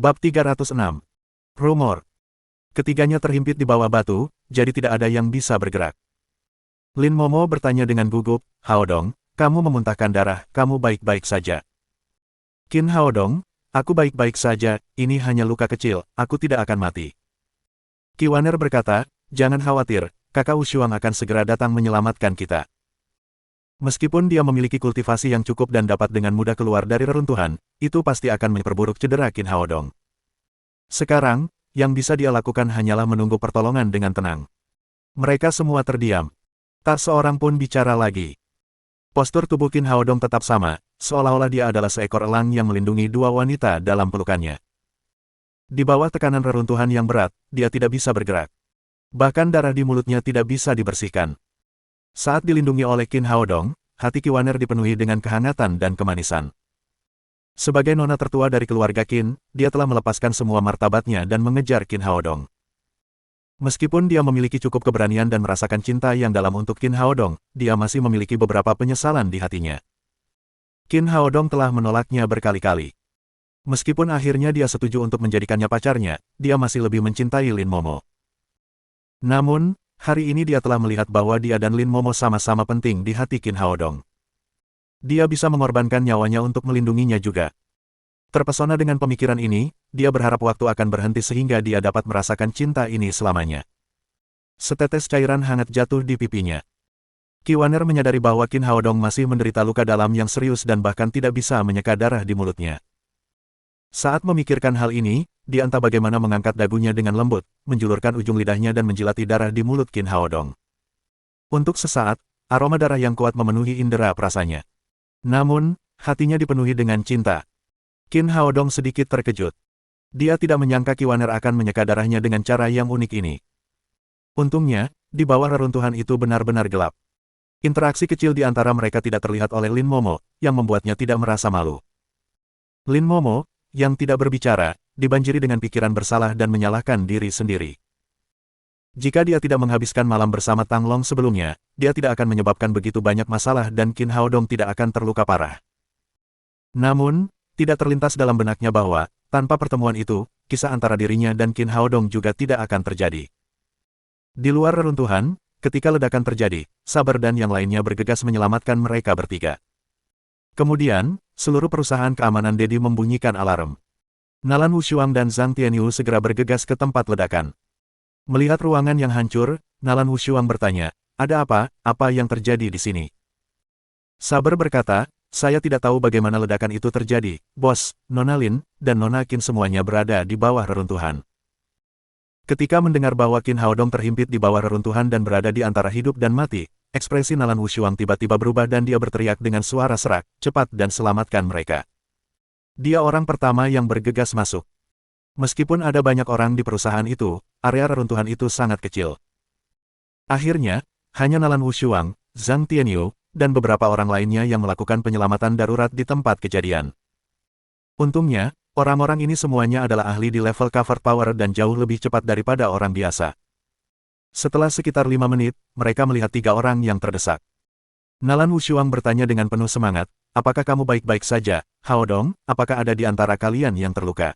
Bab 306. Rumor. Ketiganya terhimpit di bawah batu, jadi tidak ada yang bisa bergerak. Lin Momo bertanya dengan gugup, "Haodong, kamu memuntahkan darah, kamu baik-baik saja?" "Qin Haodong, aku baik-baik saja, ini hanya luka kecil, aku tidak akan mati." Qi Waner berkata, "Jangan khawatir, kakak Wushuang akan segera datang menyelamatkan kita." Meskipun dia memiliki kultivasi yang cukup dan dapat dengan mudah keluar dari reruntuhan, itu pasti akan memperburuk cedera Qin Haodong. Sekarang, yang bisa dia lakukan hanyalah menunggu pertolongan dengan tenang. Mereka semua terdiam. Tak seorang pun bicara lagi. Postur tubuh Qin Haodong tetap sama, seolah-olah dia adalah seekor elang yang melindungi dua wanita dalam pelukannya. Di bawah tekanan reruntuhan yang berat, dia tidak bisa bergerak. Bahkan darah di mulutnya tidak bisa dibersihkan. Saat dilindungi oleh Qin Haodong, hati Qi Waner dipenuhi dengan kehangatan dan kemanisan. Sebagai nona tertua dari keluarga Qin, dia telah melepaskan semua martabatnya dan mengejar Qin Haodong. Meskipun dia memiliki cukup keberanian dan merasakan cinta yang dalam untuk Qin Haodong, dia masih memiliki beberapa penyesalan di hatinya. Qin Haodong telah menolaknya berkali-kali. Meskipun akhirnya dia setuju untuk menjadikannya pacarnya, dia masih lebih mencintai Lin Momo. Namun, hari ini dia telah melihat bahwa dia dan Lin Momo sama-sama penting di hati Qin Haodong. Dia bisa mengorbankan nyawanya untuk melindunginya juga. Terpesona dengan pemikiran ini, dia berharap waktu akan berhenti sehingga dia dapat merasakan cinta ini selamanya. Setetes cairan hangat jatuh di pipinya. Qi Waner menyadari bahwa Qin Haodong masih menderita luka dalam yang serius dan bahkan tidak bisa menyeka darah di mulutnya. Saat memikirkan hal ini, dia entah bagaimana mengangkat dagunya dengan lembut, menjulurkan ujung lidahnya dan menjilati darah di mulut Qin Haodong. Untuk sesaat, aroma darah yang kuat memenuhi indera perasanya. Namun, hatinya dipenuhi dengan cinta. Qin Haodong sedikit terkejut. Dia tidak menyangka Qi Waner akan menyeka darahnya dengan cara yang unik ini. Untungnya, di bawah reruntuhan itu benar-benar gelap. Interaksi kecil di antara mereka tidak terlihat oleh Lin Momo, yang membuatnya tidak merasa malu. Lin Momo, yang tidak berbicara, dibanjiri dengan pikiran bersalah dan menyalahkan diri sendiri. Jika dia tidak menghabiskan malam bersama Tang Long sebelumnya, dia tidak akan menyebabkan begitu banyak masalah dan Qin Haodong tidak akan terluka parah. Namun, tidak terlintas dalam benaknya bahwa, tanpa pertemuan itu, kisah antara dirinya dan Qin Haodong juga tidak akan terjadi. Di luar reruntuhan, ketika ledakan terjadi, Saber dan yang lainnya bergegas menyelamatkan mereka bertiga. Kemudian, seluruh perusahaan keamanan Dedi membunyikan alarm. Nalan Wushuang dan Zhang Tianyu segera bergegas ke tempat ledakan. Melihat ruangan yang hancur, Nalan Wushuang bertanya, "Ada apa? Apa yang terjadi di sini?" Saber berkata, "Saya tidak tahu bagaimana ledakan itu terjadi, Bos. Nona Lin dan Nona Qin semuanya berada di bawah reruntuhan." Ketika mendengar bahwa Qin Haodong terhimpit di bawah reruntuhan dan berada di antara hidup dan mati, ekspresi Nalan Wushuang tiba-tiba berubah dan dia berteriak dengan suara serak, "Cepat dan selamatkan mereka." Dia orang pertama yang bergegas masuk. Meskipun ada banyak orang di perusahaan itu, area reruntuhan itu sangat kecil. Akhirnya, hanya Nalan Wushuang, Zhang Tianyu, dan beberapa orang lainnya yang melakukan penyelamatan darurat di tempat kejadian. Untungnya, orang-orang ini semuanya adalah ahli di level cover power dan jauh lebih cepat daripada orang biasa. Setelah sekitar 5 menit, mereka melihat 3 orang yang terdesak. Nalan Wushuang bertanya dengan penuh semangat, "Apakah kamu baik-baik saja, Haodong? Apakah ada di antara kalian yang terluka?"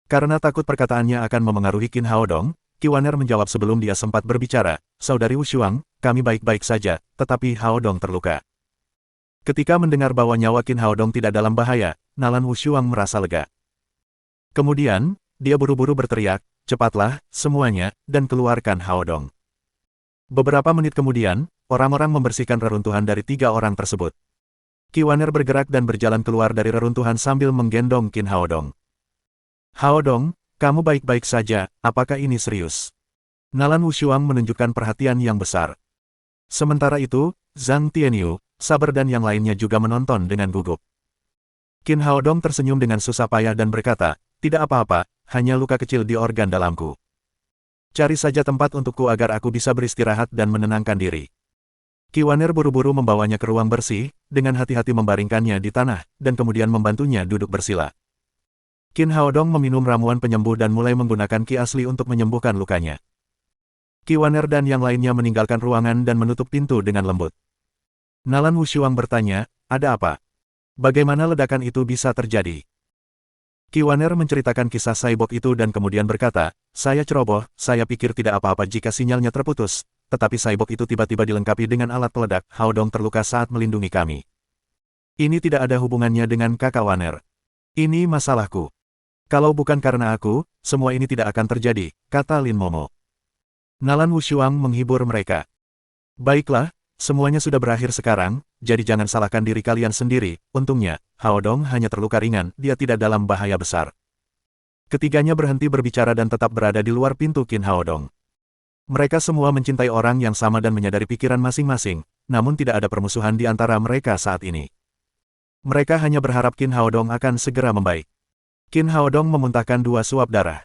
Karena takut perkataannya akan memengaruhi Qin Haodong, Qi Waner menjawab sebelum dia sempat berbicara, "Saudari Wushuang, kami baik-baik saja, tetapi Haodong terluka." Ketika mendengar bahwa nyawa Qin Haodong tidak dalam bahaya, Nalan Wushuang merasa lega. Kemudian, dia buru-buru berteriak, "Cepatlah, semuanya, dan keluarkan Haodong." Beberapa menit kemudian, orang-orang membersihkan reruntuhan dari 3 orang tersebut. Qi Waner bergerak dan berjalan keluar dari reruntuhan sambil menggendong Qin Haodong. "Haodong, kamu baik-baik saja, apakah ini serius?" Nalan Wushuang menunjukkan perhatian yang besar. Sementara itu, Zhang Tianyu, Saber dan yang lainnya juga menonton dengan gugup. Qin Haodong tersenyum dengan susah payah dan berkata, "Tidak apa-apa, hanya luka kecil di organ dalamku. Cari saja tempat untukku agar aku bisa beristirahat dan menenangkan diri." Qi Waner buru-buru membawanya ke ruang bersih, dengan hati-hati membaringkannya di tanah, dan kemudian membantunya duduk bersila. Qin Haodong meminum ramuan penyembuh dan mulai menggunakan ki asli untuk menyembuhkan lukanya. Qi Waner dan yang lainnya meninggalkan ruangan dan menutup pintu dengan lembut. Nalan Wushuang bertanya, "Ada apa? Bagaimana ledakan itu bisa terjadi?" Kiwaner menceritakan kisah cyborg itu dan kemudian berkata, saya ceroboh, saya pikir tidak apa-apa jika sinyalnya terputus, tetapi cyborg itu tiba-tiba dilengkapi dengan alat peledak. Hao Dong terluka saat melindungi kami. Ini tidak ada hubungannya dengan kakak Waner. Ini masalahku. Kalau bukan karena aku, semua ini tidak akan terjadi, kata Lin Momo. Nalan Wushuang menghibur mereka. Baiklah, semuanya sudah berakhir sekarang, jadi jangan salahkan diri kalian sendiri. Untungnya, Hao Dong hanya terluka ringan, dia tidak dalam bahaya besar. Ketiganya berhenti berbicara dan tetap berada di luar pintu Qin Hao Dong. Mereka semua mencintai orang yang sama dan menyadari pikiran masing-masing, namun tidak ada permusuhan di antara mereka saat ini. Mereka hanya berharap Qin Hao Dong akan segera membaik. Qin Hao Dong memuntahkan 2 suap darah.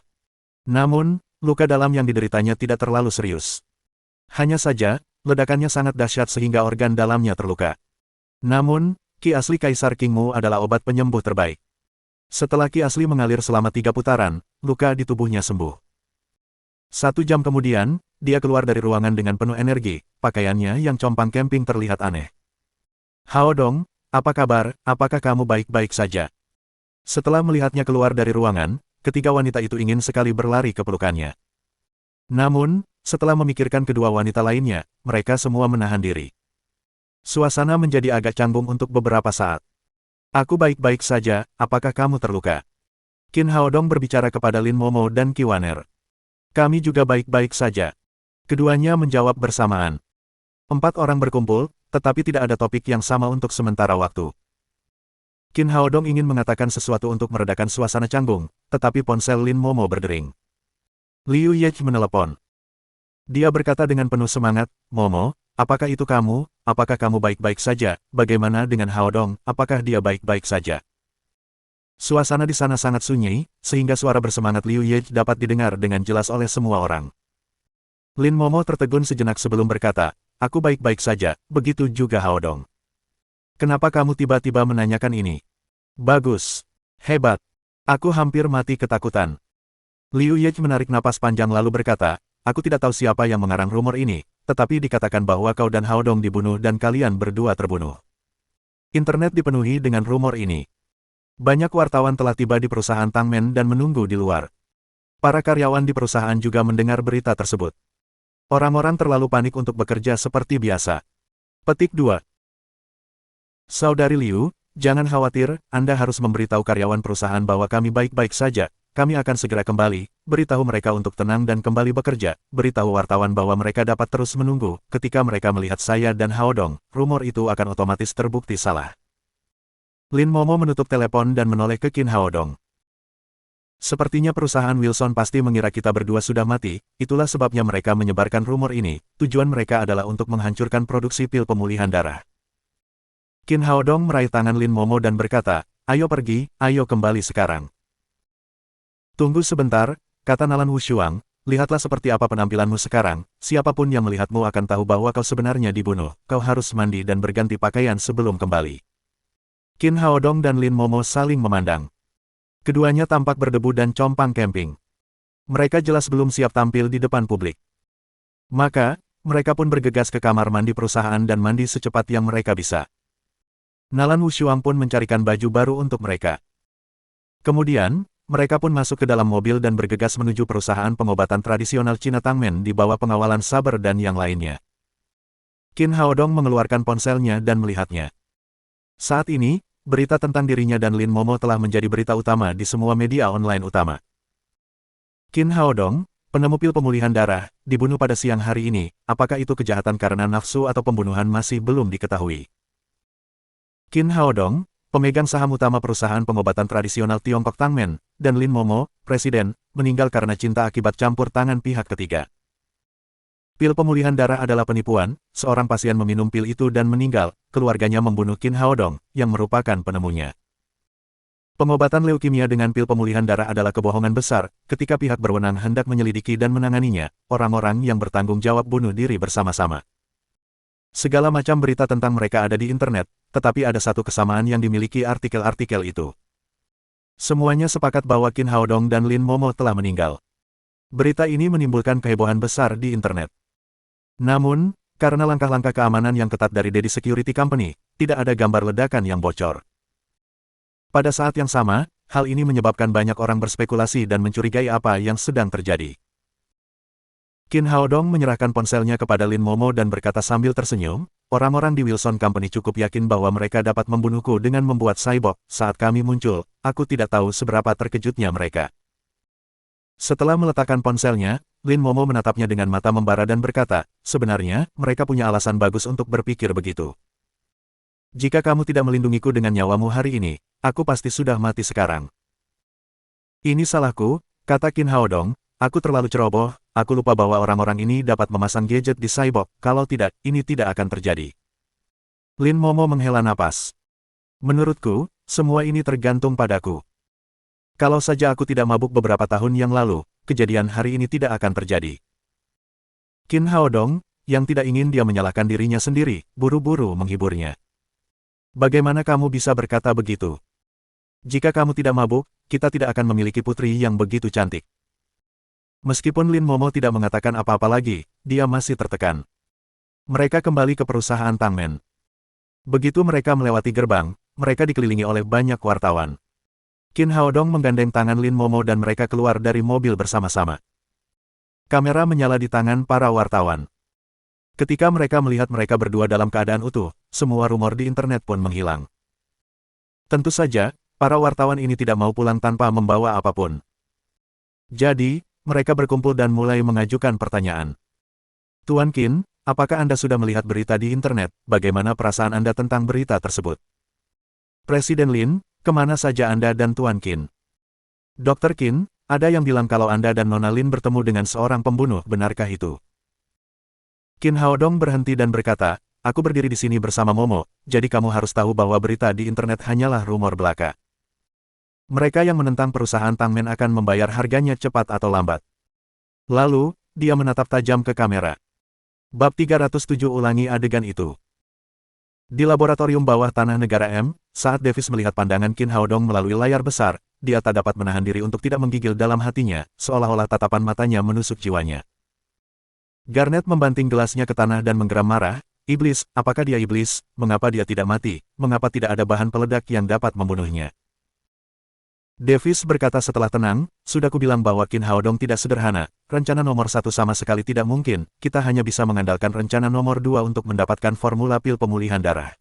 Namun, luka dalam yang dideritanya tidak terlalu serius. Hanya saja, ledakannya sangat dahsyat sehingga organ dalamnya terluka. Namun, Ki asli Kaisar Qingmu adalah obat penyembuh terbaik. Setelah Ki asli mengalir selama 3 putaran, luka di tubuhnya sembuh. 1 jam kemudian, dia keluar dari ruangan dengan penuh energi, pakaiannya yang compang camping terlihat aneh. Hao Dong, apa kabar, apakah kamu baik-baik saja? Setelah melihatnya keluar dari ruangan, ketiga wanita itu ingin sekali berlari ke pelukannya. Namun, setelah memikirkan kedua wanita lainnya, mereka semua menahan diri. Suasana menjadi agak canggung untuk beberapa saat. Aku baik-baik saja, apakah kamu terluka? Qin Hao Dong berbicara kepada Lin Momo dan Kiwaner. Kami juga baik-baik saja. Keduanya menjawab bersamaan. 4 orang berkumpul, tetapi tidak ada topik yang sama untuk sementara waktu. Qin Hao Dong ingin mengatakan sesuatu untuk meredakan suasana canggung, tetapi ponsel Lin Momo berdering. Liu Yech menelepon. Dia berkata dengan penuh semangat, Momo, apakah itu kamu? Apakah kamu baik-baik saja? Bagaimana dengan Hao Dong? Apakah dia baik-baik saja? Suasana di sana sangat sunyi, sehingga suara bersemangat Liu Yech dapat didengar dengan jelas oleh semua orang. Lin Momo tertegun sejenak sebelum berkata, aku baik-baik saja, begitu juga Hao Dong. Kenapa kamu tiba-tiba menanyakan ini? Bagus. Hebat. Aku hampir mati ketakutan. Liu Yech menarik napas panjang lalu berkata, aku tidak tahu siapa yang mengarang rumor ini, tetapi dikatakan bahwa kau dan Hao Dong dibunuh dan kalian berdua terbunuh. Internet dipenuhi dengan rumor ini. Banyak wartawan telah tiba di perusahaan Tangmen dan menunggu di luar. Para karyawan di perusahaan juga mendengar berita tersebut. Orang-orang terlalu panik untuk bekerja seperti biasa. Petik 2. Saudari Liu, jangan khawatir, Anda harus memberitahu karyawan perusahaan bahwa kami baik-baik saja. Kami akan segera kembali, beritahu mereka untuk tenang dan kembali bekerja, beritahu wartawan bahwa mereka dapat terus menunggu, ketika mereka melihat saya dan Hao Dong, rumor itu akan otomatis terbukti salah. Lin Momo menutup telepon dan menoleh ke Qin Hao Dong. Sepertinya perusahaan Wilson pasti mengira kita berdua sudah mati, itulah sebabnya mereka menyebarkan rumor ini, tujuan mereka adalah untuk menghancurkan produksi pil pemulihan darah. Qin Hao Dong meraih tangan Lin Momo dan berkata, ayo pergi, ayo kembali sekarang. Tunggu sebentar, kata Nalan Wushuang, lihatlah seperti apa penampilanmu sekarang, siapapun yang melihatmu akan tahu bahwa kau sebenarnya dibunuh, kau harus mandi dan berganti pakaian sebelum kembali. Qin Hao Dong dan Lin Momo saling memandang. Keduanya tampak berdebu dan compang camping. Mereka jelas belum siap tampil di depan publik. Maka, mereka pun bergegas ke kamar mandi perusahaan dan mandi secepat yang mereka bisa. Nalan Wushuang pun mencarikan baju baru untuk mereka. Kemudian, mereka pun masuk ke dalam mobil dan bergegas menuju perusahaan pengobatan tradisional Cina Tangmen di bawah pengawalan Saber dan yang lainnya. Qin Hao Dong mengeluarkan ponselnya dan melihatnya. Saat ini, berita tentang dirinya dan Lin Momo telah menjadi berita utama di semua media online utama. Qin Hao Dong, penemu pil pemulihan darah, dibunuh pada siang hari ini, apakah itu kejahatan karena nafsu atau pembunuhan masih belum diketahui. Qin Hao Dong, pemegang saham utama perusahaan pengobatan tradisional Tiongkok Tangmen, dan Lin Momo, presiden, meninggal karena cinta akibat campur tangan pihak ketiga. Pil pemulihan darah adalah penipuan, seorang pasien meminum pil itu dan meninggal, keluarganya membunuh Qin Hao Dong, yang merupakan penemunya. Pengobatan leukemia dengan pil pemulihan darah adalah kebohongan besar, ketika pihak berwenang hendak menyelidiki dan menanganinya, orang-orang yang bertanggung jawab bunuh diri bersama-sama. Segala macam berita tentang mereka ada di internet, tetapi ada satu kesamaan yang dimiliki artikel-artikel itu. Semuanya sepakat bahwa Qin Hao Dong dan Lin Momo telah meninggal. Berita ini menimbulkan kehebohan besar di internet. Namun, karena langkah-langkah keamanan yang ketat dari Daddy Security Company, tidak ada gambar ledakan yang bocor. Pada saat yang sama, hal ini menyebabkan banyak orang berspekulasi dan mencurigai apa yang sedang terjadi. Qin Haodong menyerahkan ponselnya kepada Lin Momo dan berkata sambil tersenyum, orang-orang di Wilson Company cukup yakin bahwa mereka dapat membunuhku dengan membuat cyborg. Saat kami muncul, aku tidak tahu seberapa terkejutnya mereka. Setelah meletakkan ponselnya, Lin Momo menatapnya dengan mata membara dan berkata, sebenarnya, mereka punya alasan bagus untuk berpikir begitu. Jika kamu tidak melindungiku dengan nyawamu hari ini, aku pasti sudah mati sekarang. Ini salahku, kata Qin Haodong, aku terlalu ceroboh, aku lupa bahwa orang-orang ini dapat memasang gadget di cyborg, kalau tidak, ini tidak akan terjadi. Lin Momo menghela napas. Menurutku, semua ini tergantung padaku. Kalau saja aku tidak mabuk beberapa tahun yang lalu, kejadian hari ini tidak akan terjadi. Qin Haodong, yang tidak ingin dia menyalahkan dirinya sendiri, buru-buru menghiburnya. Bagaimana kamu bisa berkata begitu? Jika kamu tidak mabuk, kita tidak akan memiliki putri yang begitu cantik. Meskipun Lin Momo tidak mengatakan apa-apa lagi, dia masih tertekan. Mereka kembali ke perusahaan Tangmen. Begitu mereka melewati gerbang, mereka dikelilingi oleh banyak wartawan. Qin Haodong menggandeng tangan Lin Momo dan mereka keluar dari mobil bersama-sama. Kamera menyala di tangan para wartawan. Ketika mereka melihat mereka berdua dalam keadaan utuh, semua rumor di internet pun menghilang. Tentu saja, para wartawan ini tidak mau pulang tanpa membawa apapun. Jadi, mereka berkumpul dan mulai mengajukan pertanyaan. Tuan Qin, apakah Anda sudah melihat berita di internet? Bagaimana perasaan Anda tentang berita tersebut? Presiden Lin, kemana saja Anda dan Tuan Qin? Dr. Qin, ada yang bilang kalau Anda dan Nona Lin bertemu dengan seorang pembunuh, benarkah itu? Qin Haodong berhenti dan berkata, aku berdiri di sini bersama Momo, jadi kamu harus tahu bahwa berita di internet hanyalah rumor belaka. Mereka yang menentang perusahaan Tangmen akan membayar harganya cepat atau lambat. Lalu, dia menatap tajam ke kamera. Bab 307 ulangi adegan itu. Di laboratorium bawah tanah negara M, saat Davis melihat pandangan Qin Haodong melalui layar besar, dia tak dapat menahan diri untuk tidak menggigil dalam hatinya, seolah-olah tatapan matanya menusuk jiwanya. Garnet membanting gelasnya ke tanah dan menggeram marah, iblis, apakah dia iblis, mengapa dia tidak mati, mengapa tidak ada bahan peledak yang dapat membunuhnya. Davis berkata setelah tenang, sudah kubilang bahwa Qin Haodong tidak sederhana, rencana nomor 1 sama sekali tidak mungkin, kita hanya bisa mengandalkan rencana nomor 2 untuk mendapatkan formula pil pemulihan darah.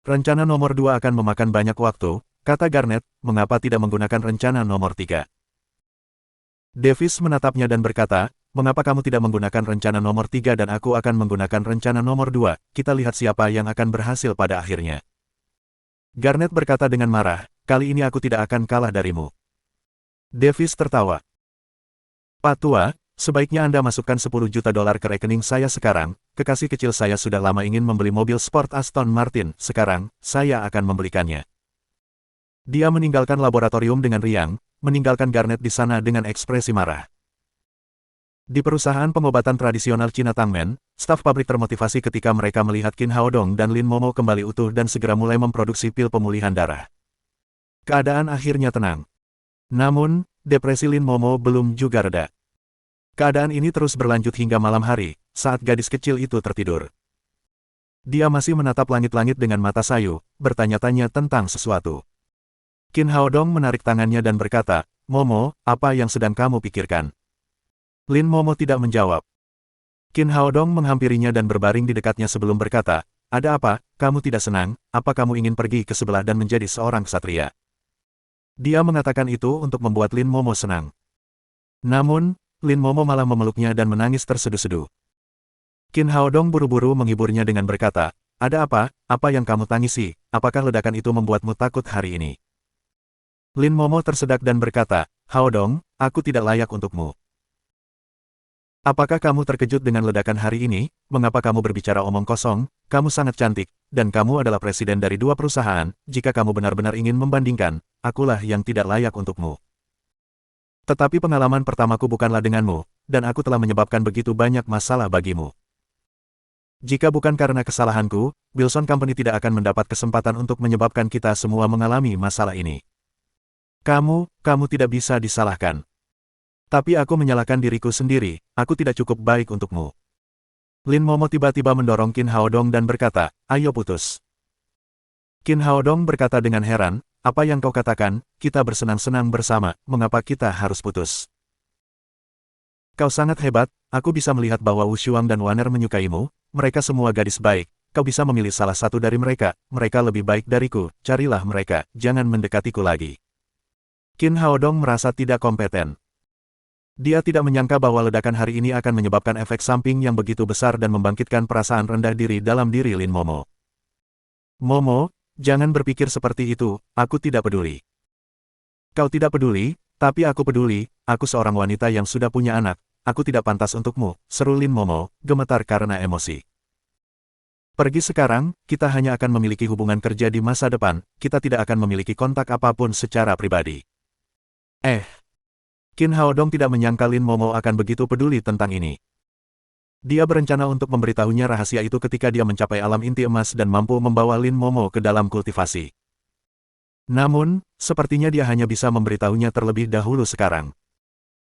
Rencana nomor 2 akan memakan banyak waktu, kata Garnet, mengapa tidak menggunakan rencana nomor 3? Davis menatapnya dan berkata, mengapa kamu tidak menggunakan rencana nomor 3 dan aku akan menggunakan rencana nomor 2, kita lihat siapa yang akan berhasil pada akhirnya. Garnet berkata dengan marah, kali ini aku tidak akan kalah darimu. Davis tertawa. Pak Tua, sebaiknya Anda masukkan 10 juta dolar ke rekening saya sekarang, kekasih kecil saya sudah lama ingin membeli mobil sport Aston Martin, sekarang, saya akan membelikannya. Dia meninggalkan laboratorium dengan riang, meninggalkan Garnet di sana dengan ekspresi marah. Di perusahaan pengobatan tradisional Cina Tangmen, staf pabrik termotivasi ketika mereka melihat Qin Haodong dan Lin Momo kembali utuh dan segera mulai memproduksi pil pemulihan darah. Keadaan akhirnya tenang. Namun, depresi Lin Momo belum juga reda. Keadaan ini terus berlanjut hingga malam hari, saat gadis kecil itu tertidur. Dia masih menatap langit-langit dengan mata sayu, bertanya-tanya tentang sesuatu. Qin Haodong menarik tangannya dan berkata, Momo, apa yang sedang kamu pikirkan? Lin Momo tidak menjawab. Qin Haodong menghampirinya dan berbaring di dekatnya sebelum berkata, ada apa, kamu tidak senang, apa kamu ingin pergi ke sebelah dan menjadi seorang ksatria? Dia mengatakan itu untuk membuat Lin Momo senang. Namun, Lin Momo malah memeluknya dan menangis terseduh-seduh. Qin Haodong buru-buru menghiburnya dengan berkata, ada apa yang kamu tangisi, apakah ledakan itu membuatmu takut hari ini? Lin Momo tersedak dan berkata, Haodong, aku tidak layak untukmu. Apakah kamu terkejut dengan ledakan hari ini? Mengapa kamu berbicara omong kosong? Kamu sangat cantik, dan kamu adalah presiden dari 2 perusahaan, jika kamu benar-benar ingin membandingkan, akulah yang tidak layak untukmu. Tetapi pengalaman pertamaku bukanlah denganmu, dan aku telah menyebabkan begitu banyak masalah bagimu. Jika bukan karena kesalahanku, Wilson Company tidak akan mendapat kesempatan untuk menyebabkan kita semua mengalami masalah ini. Kamu tidak bisa disalahkan. Tapi aku menyalahkan diriku sendiri, aku tidak cukup baik untukmu. Lin Momo tiba-tiba mendorong Qin Haodong dan berkata, ayo putus. Qin Haodong berkata dengan heran, apa yang kau katakan, kita bersenang-senang bersama, mengapa kita harus putus? Kau sangat hebat, aku bisa melihat bahwa Wu Shuang dan Wanner menyukaimu, mereka semua gadis baik, kau bisa memilih salah satu dari mereka lebih baik dariku, carilah mereka, jangan mendekatiku lagi. Qin Haodong merasa tidak kompeten. Dia tidak menyangka bahwa ledakan hari ini akan menyebabkan efek samping yang begitu besar dan membangkitkan perasaan rendah diri dalam diri Lin Momo. Momo, jangan berpikir seperti itu, aku tidak peduli. Kau tidak peduli, tapi aku peduli, aku seorang wanita yang sudah punya anak, aku tidak pantas untukmu, seru Lin Momo, gemetar karena emosi. Pergi sekarang, kita hanya akan memiliki hubungan kerja di masa depan, kita tidak akan memiliki kontak apapun secara pribadi. Qin Haodong tidak menyangka Lin Momo akan begitu peduli tentang ini. Dia berencana untuk memberitahunya rahasia itu ketika dia mencapai alam inti emas dan mampu membawa Lin Momo ke dalam kultivasi. Namun, sepertinya dia hanya bisa memberitahunya terlebih dahulu sekarang.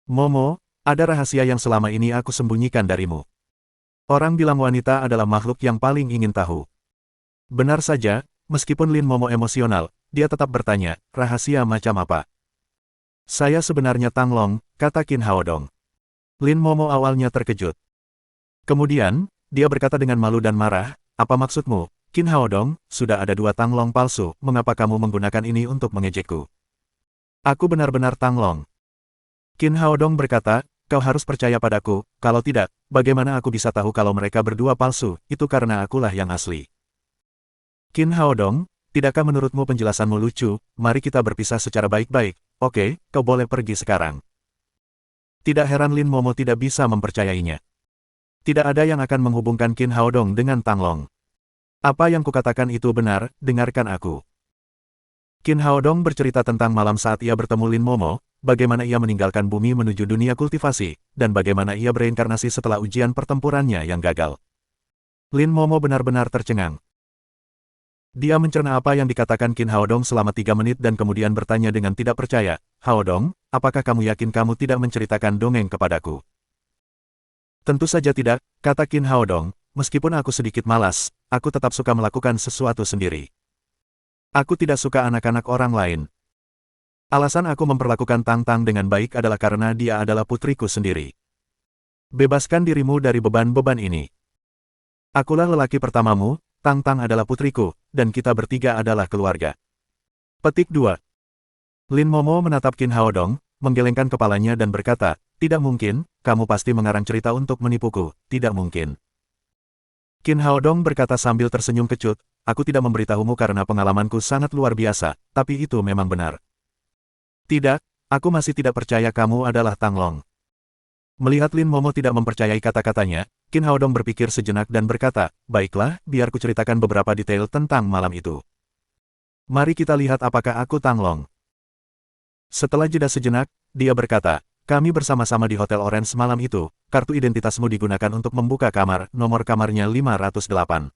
Momo, ada rahasia yang selama ini aku sembunyikan darimu. Orang bilang wanita adalah makhluk yang paling ingin tahu. Benar saja, meskipun Lin Momo emosional, dia tetap bertanya, rahasia macam apa? Saya sebenarnya Tang Long, kata Qin Haodong. Lin Momo awalnya terkejut. Kemudian, dia berkata dengan malu dan marah, apa maksudmu, Qin Haodong, sudah ada 2 Tang Long palsu, mengapa kamu menggunakan ini untuk mengejekku? Aku benar-benar Tang Long. Qin Haodong berkata, kau harus percaya padaku, kalau tidak, bagaimana aku bisa tahu kalau mereka berdua palsu, itu karena akulah yang asli. Qin Haodong, tidakkah menurutmu penjelasanmu lucu, mari kita berpisah secara baik-baik, oke, kau boleh pergi sekarang. Tidak heran Lin Momo tidak bisa mempercayainya. Tidak ada yang akan menghubungkan Qin Haodong dengan Tang Long. Apa yang kukatakan itu benar, dengarkan aku. Qin Haodong bercerita tentang malam saat ia bertemu Lin Momo, bagaimana ia meninggalkan bumi menuju dunia kultivasi, dan bagaimana ia bereinkarnasi setelah ujian pertempurannya yang gagal. Lin Momo benar-benar tercengang. Dia mencerna apa yang dikatakan Qin Haodong selama 3 menit dan kemudian bertanya dengan tidak percaya, Haodong, apakah kamu yakin kamu tidak menceritakan dongeng kepadaku? Tentu saja tidak, kata Qin Haodong, meskipun aku sedikit malas, aku tetap suka melakukan sesuatu sendiri. Aku tidak suka anak-anak orang lain. Alasan aku memperlakukan Tang Tang dengan baik adalah karena dia adalah putriku sendiri. Bebaskan dirimu dari beban-beban ini. Akulah lelaki pertamamu, Tang Tang adalah putriku, dan kita bertiga adalah keluarga. Petik 2. Lin Momo menatap Qin Haodong, menggelengkan kepalanya dan berkata, tidak mungkin, kamu pasti mengarang cerita untuk menipuku, tidak mungkin. Qin Haodong berkata sambil tersenyum kecut, aku tidak memberitahumu karena pengalamanku sangat luar biasa, tapi itu memang benar. Tidak, aku masih tidak percaya kamu adalah Tang Long. Melihat Lin Momo tidak mempercayai kata-katanya, Qin Haodong berpikir sejenak dan berkata, baiklah, biar ku ceritakan beberapa detail tentang malam itu. Mari kita lihat apakah aku Tang Long. Setelah jeda sejenak, dia berkata, kami bersama-sama di Hotel Orange malam itu, kartu identitasmu digunakan untuk membuka kamar, nomor kamarnya 508.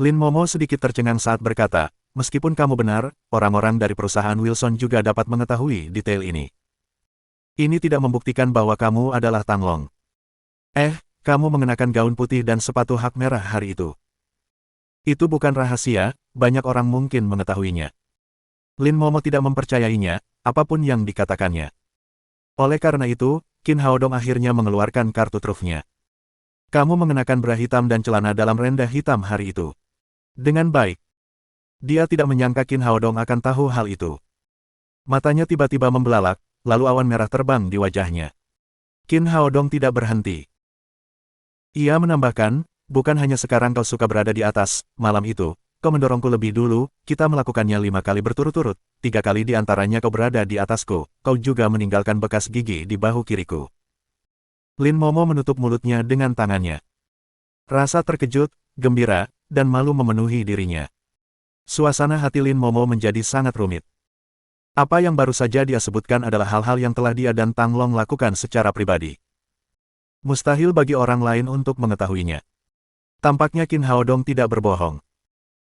Lin Momo sedikit tercengang saat berkata, meskipun kamu benar, orang-orang dari perusahaan Wilson juga dapat mengetahui detail ini. Ini tidak membuktikan bahwa kamu adalah Tang Long. Kamu mengenakan gaun putih dan sepatu hak merah hari itu. Itu bukan rahasia, banyak orang mungkin mengetahuinya. Lin Momo tidak mempercayainya, apapun yang dikatakannya. Oleh karena itu, Qin Haodong akhirnya mengeluarkan kartu trufnya. Kamu mengenakan bra hitam dan celana dalam rendah hitam hari itu. Dengan baik. Dia tidak menyangka Qin Haodong akan tahu hal itu. Matanya tiba-tiba membelalak, lalu awan merah terbang di wajahnya. Qin Haodong tidak berhenti. Ia menambahkan, bukan hanya sekarang kau suka berada di atas, malam itu, kau mendorongku lebih dulu, kita melakukannya 5 kali berturut-turut, 3 kali di antaranya kau berada di atasku, kau juga meninggalkan bekas gigi di bahu kiriku. Lin Momo menutup mulutnya dengan tangannya. Rasa terkejut, gembira, dan malu memenuhi dirinya. Suasana hati Lin Momo menjadi sangat rumit. Apa yang baru saja dia sebutkan adalah hal-hal yang telah dia dan Tang Long lakukan secara pribadi. Mustahil bagi orang lain untuk mengetahuinya. Tampaknya Qin Haodong tidak berbohong.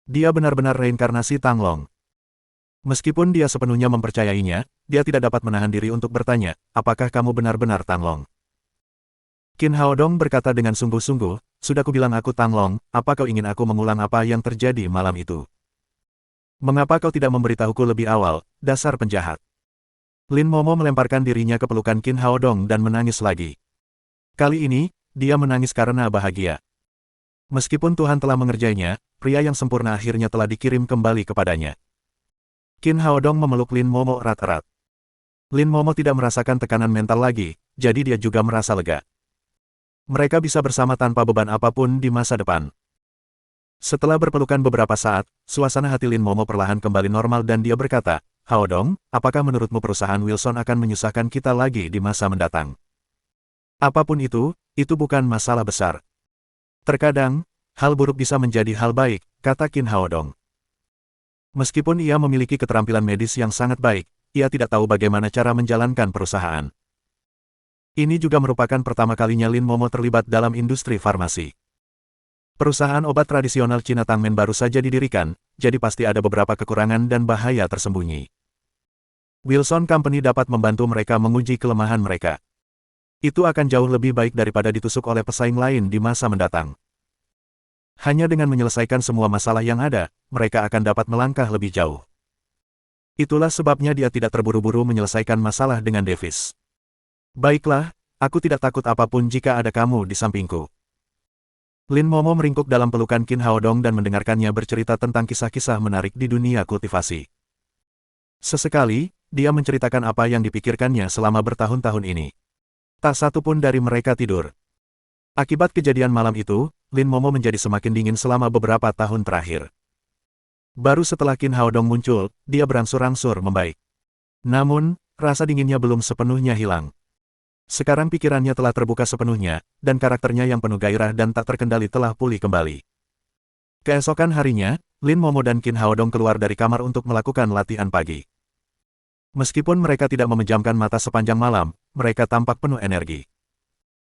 Dia benar-benar reinkarnasi Tang Long. Meskipun dia sepenuhnya mempercayainya, dia tidak dapat menahan diri untuk bertanya, apakah kamu benar-benar Tang Long? Qin Haodong berkata dengan sungguh-sungguh, sudah kubilang aku Tang Long, apa kau ingin aku mengulang apa yang terjadi malam itu? Mengapa kau tidak memberitahuku lebih awal, dasar penjahat? Lin Momo melemparkan dirinya ke pelukan Qin Haodong dan menangis lagi. Kali ini, dia menangis karena bahagia. Meskipun Tuhan telah mengerjainya, pria yang sempurna akhirnya telah dikirim kembali kepadanya. Qin Haodong memeluk Lin Momo erat-erat. Lin Momo tidak merasakan tekanan mental lagi, jadi dia juga merasa lega. Mereka bisa bersama tanpa beban apapun di masa depan. Setelah berpelukan beberapa saat, suasana hati Lin Momo perlahan kembali normal dan dia berkata, Haodong, apakah menurutmu perusahaan Wilson akan menyusahkan kita lagi di masa mendatang? Apapun itu bukan masalah besar. Terkadang, hal buruk bisa menjadi hal baik, kata Qin Haodong. Meskipun ia memiliki keterampilan medis yang sangat baik, ia tidak tahu bagaimana cara menjalankan perusahaan. Ini juga merupakan pertama kalinya Lin Momo terlibat dalam industri farmasi. Perusahaan obat tradisional Cina Tangmen baru saja didirikan, jadi pasti ada beberapa kekurangan dan bahaya tersembunyi. Wilson Company dapat membantu mereka menguji kelemahan mereka. Itu akan jauh lebih baik daripada ditusuk oleh pesaing lain di masa mendatang. Hanya dengan menyelesaikan semua masalah yang ada, mereka akan dapat melangkah lebih jauh. Itulah sebabnya dia tidak terburu-buru menyelesaikan masalah dengan Davis. Baiklah, aku tidak takut apapun jika ada kamu di sampingku. Lin Momo meringkuk dalam pelukan Qin Haodong dan mendengarkannya bercerita tentang kisah-kisah menarik di dunia kultivasi. Sesekali, dia menceritakan apa yang dipikirkannya selama bertahun-tahun ini. Tak satu pun dari mereka tidur. Akibat kejadian malam itu, Lin Momo menjadi semakin dingin selama beberapa tahun terakhir. Baru setelah Qin Haodong muncul, dia berangsur-angsur membaik. Namun, rasa dinginnya belum sepenuhnya hilang. Sekarang pikirannya telah terbuka sepenuhnya, dan karakternya yang penuh gairah dan tak terkendali telah pulih kembali. Keesokan harinya, Lin Momo dan Qin Haodong keluar dari kamar untuk melakukan latihan pagi. Meskipun mereka tidak memejamkan mata sepanjang malam, mereka tampak penuh energi.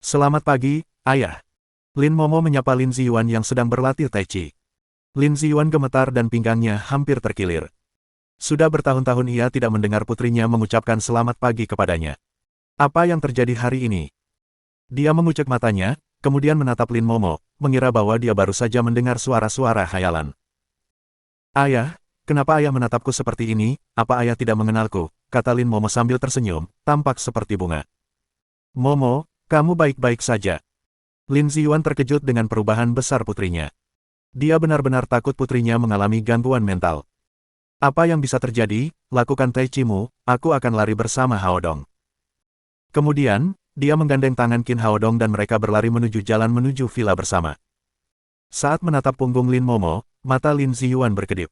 Selamat pagi, ayah. Lin Momo menyapa Lin Ziyuan yang sedang berlatih Tai Chi. Lin Ziyuan gemetar dan pinggangnya hampir terkilir. Sudah bertahun-tahun ia tidak mendengar putrinya mengucapkan selamat pagi kepadanya. Apa yang terjadi hari ini? Dia mengucek matanya, kemudian menatap Lin Momo, mengira bahwa dia baru saja mendengar suara-suara khayalan. Ayah, kenapa ayah menatapku seperti ini? Apa ayah tidak mengenalku? Kata Lin Momo sambil tersenyum, tampak seperti bunga. Momo, kamu baik-baik saja. Lin Ziyuan terkejut dengan perubahan besar putrinya. Dia benar-benar takut putrinya mengalami gangguan mental. Apa yang bisa terjadi? Lakukan Tai Chi-mu, aku akan lari bersama Haodong. Kemudian, dia menggandeng tangan Qin Haodong dan mereka berlari menuju jalan menuju villa bersama. Saat menatap punggung Lin Momo, mata Lin Ziyuan berkedip.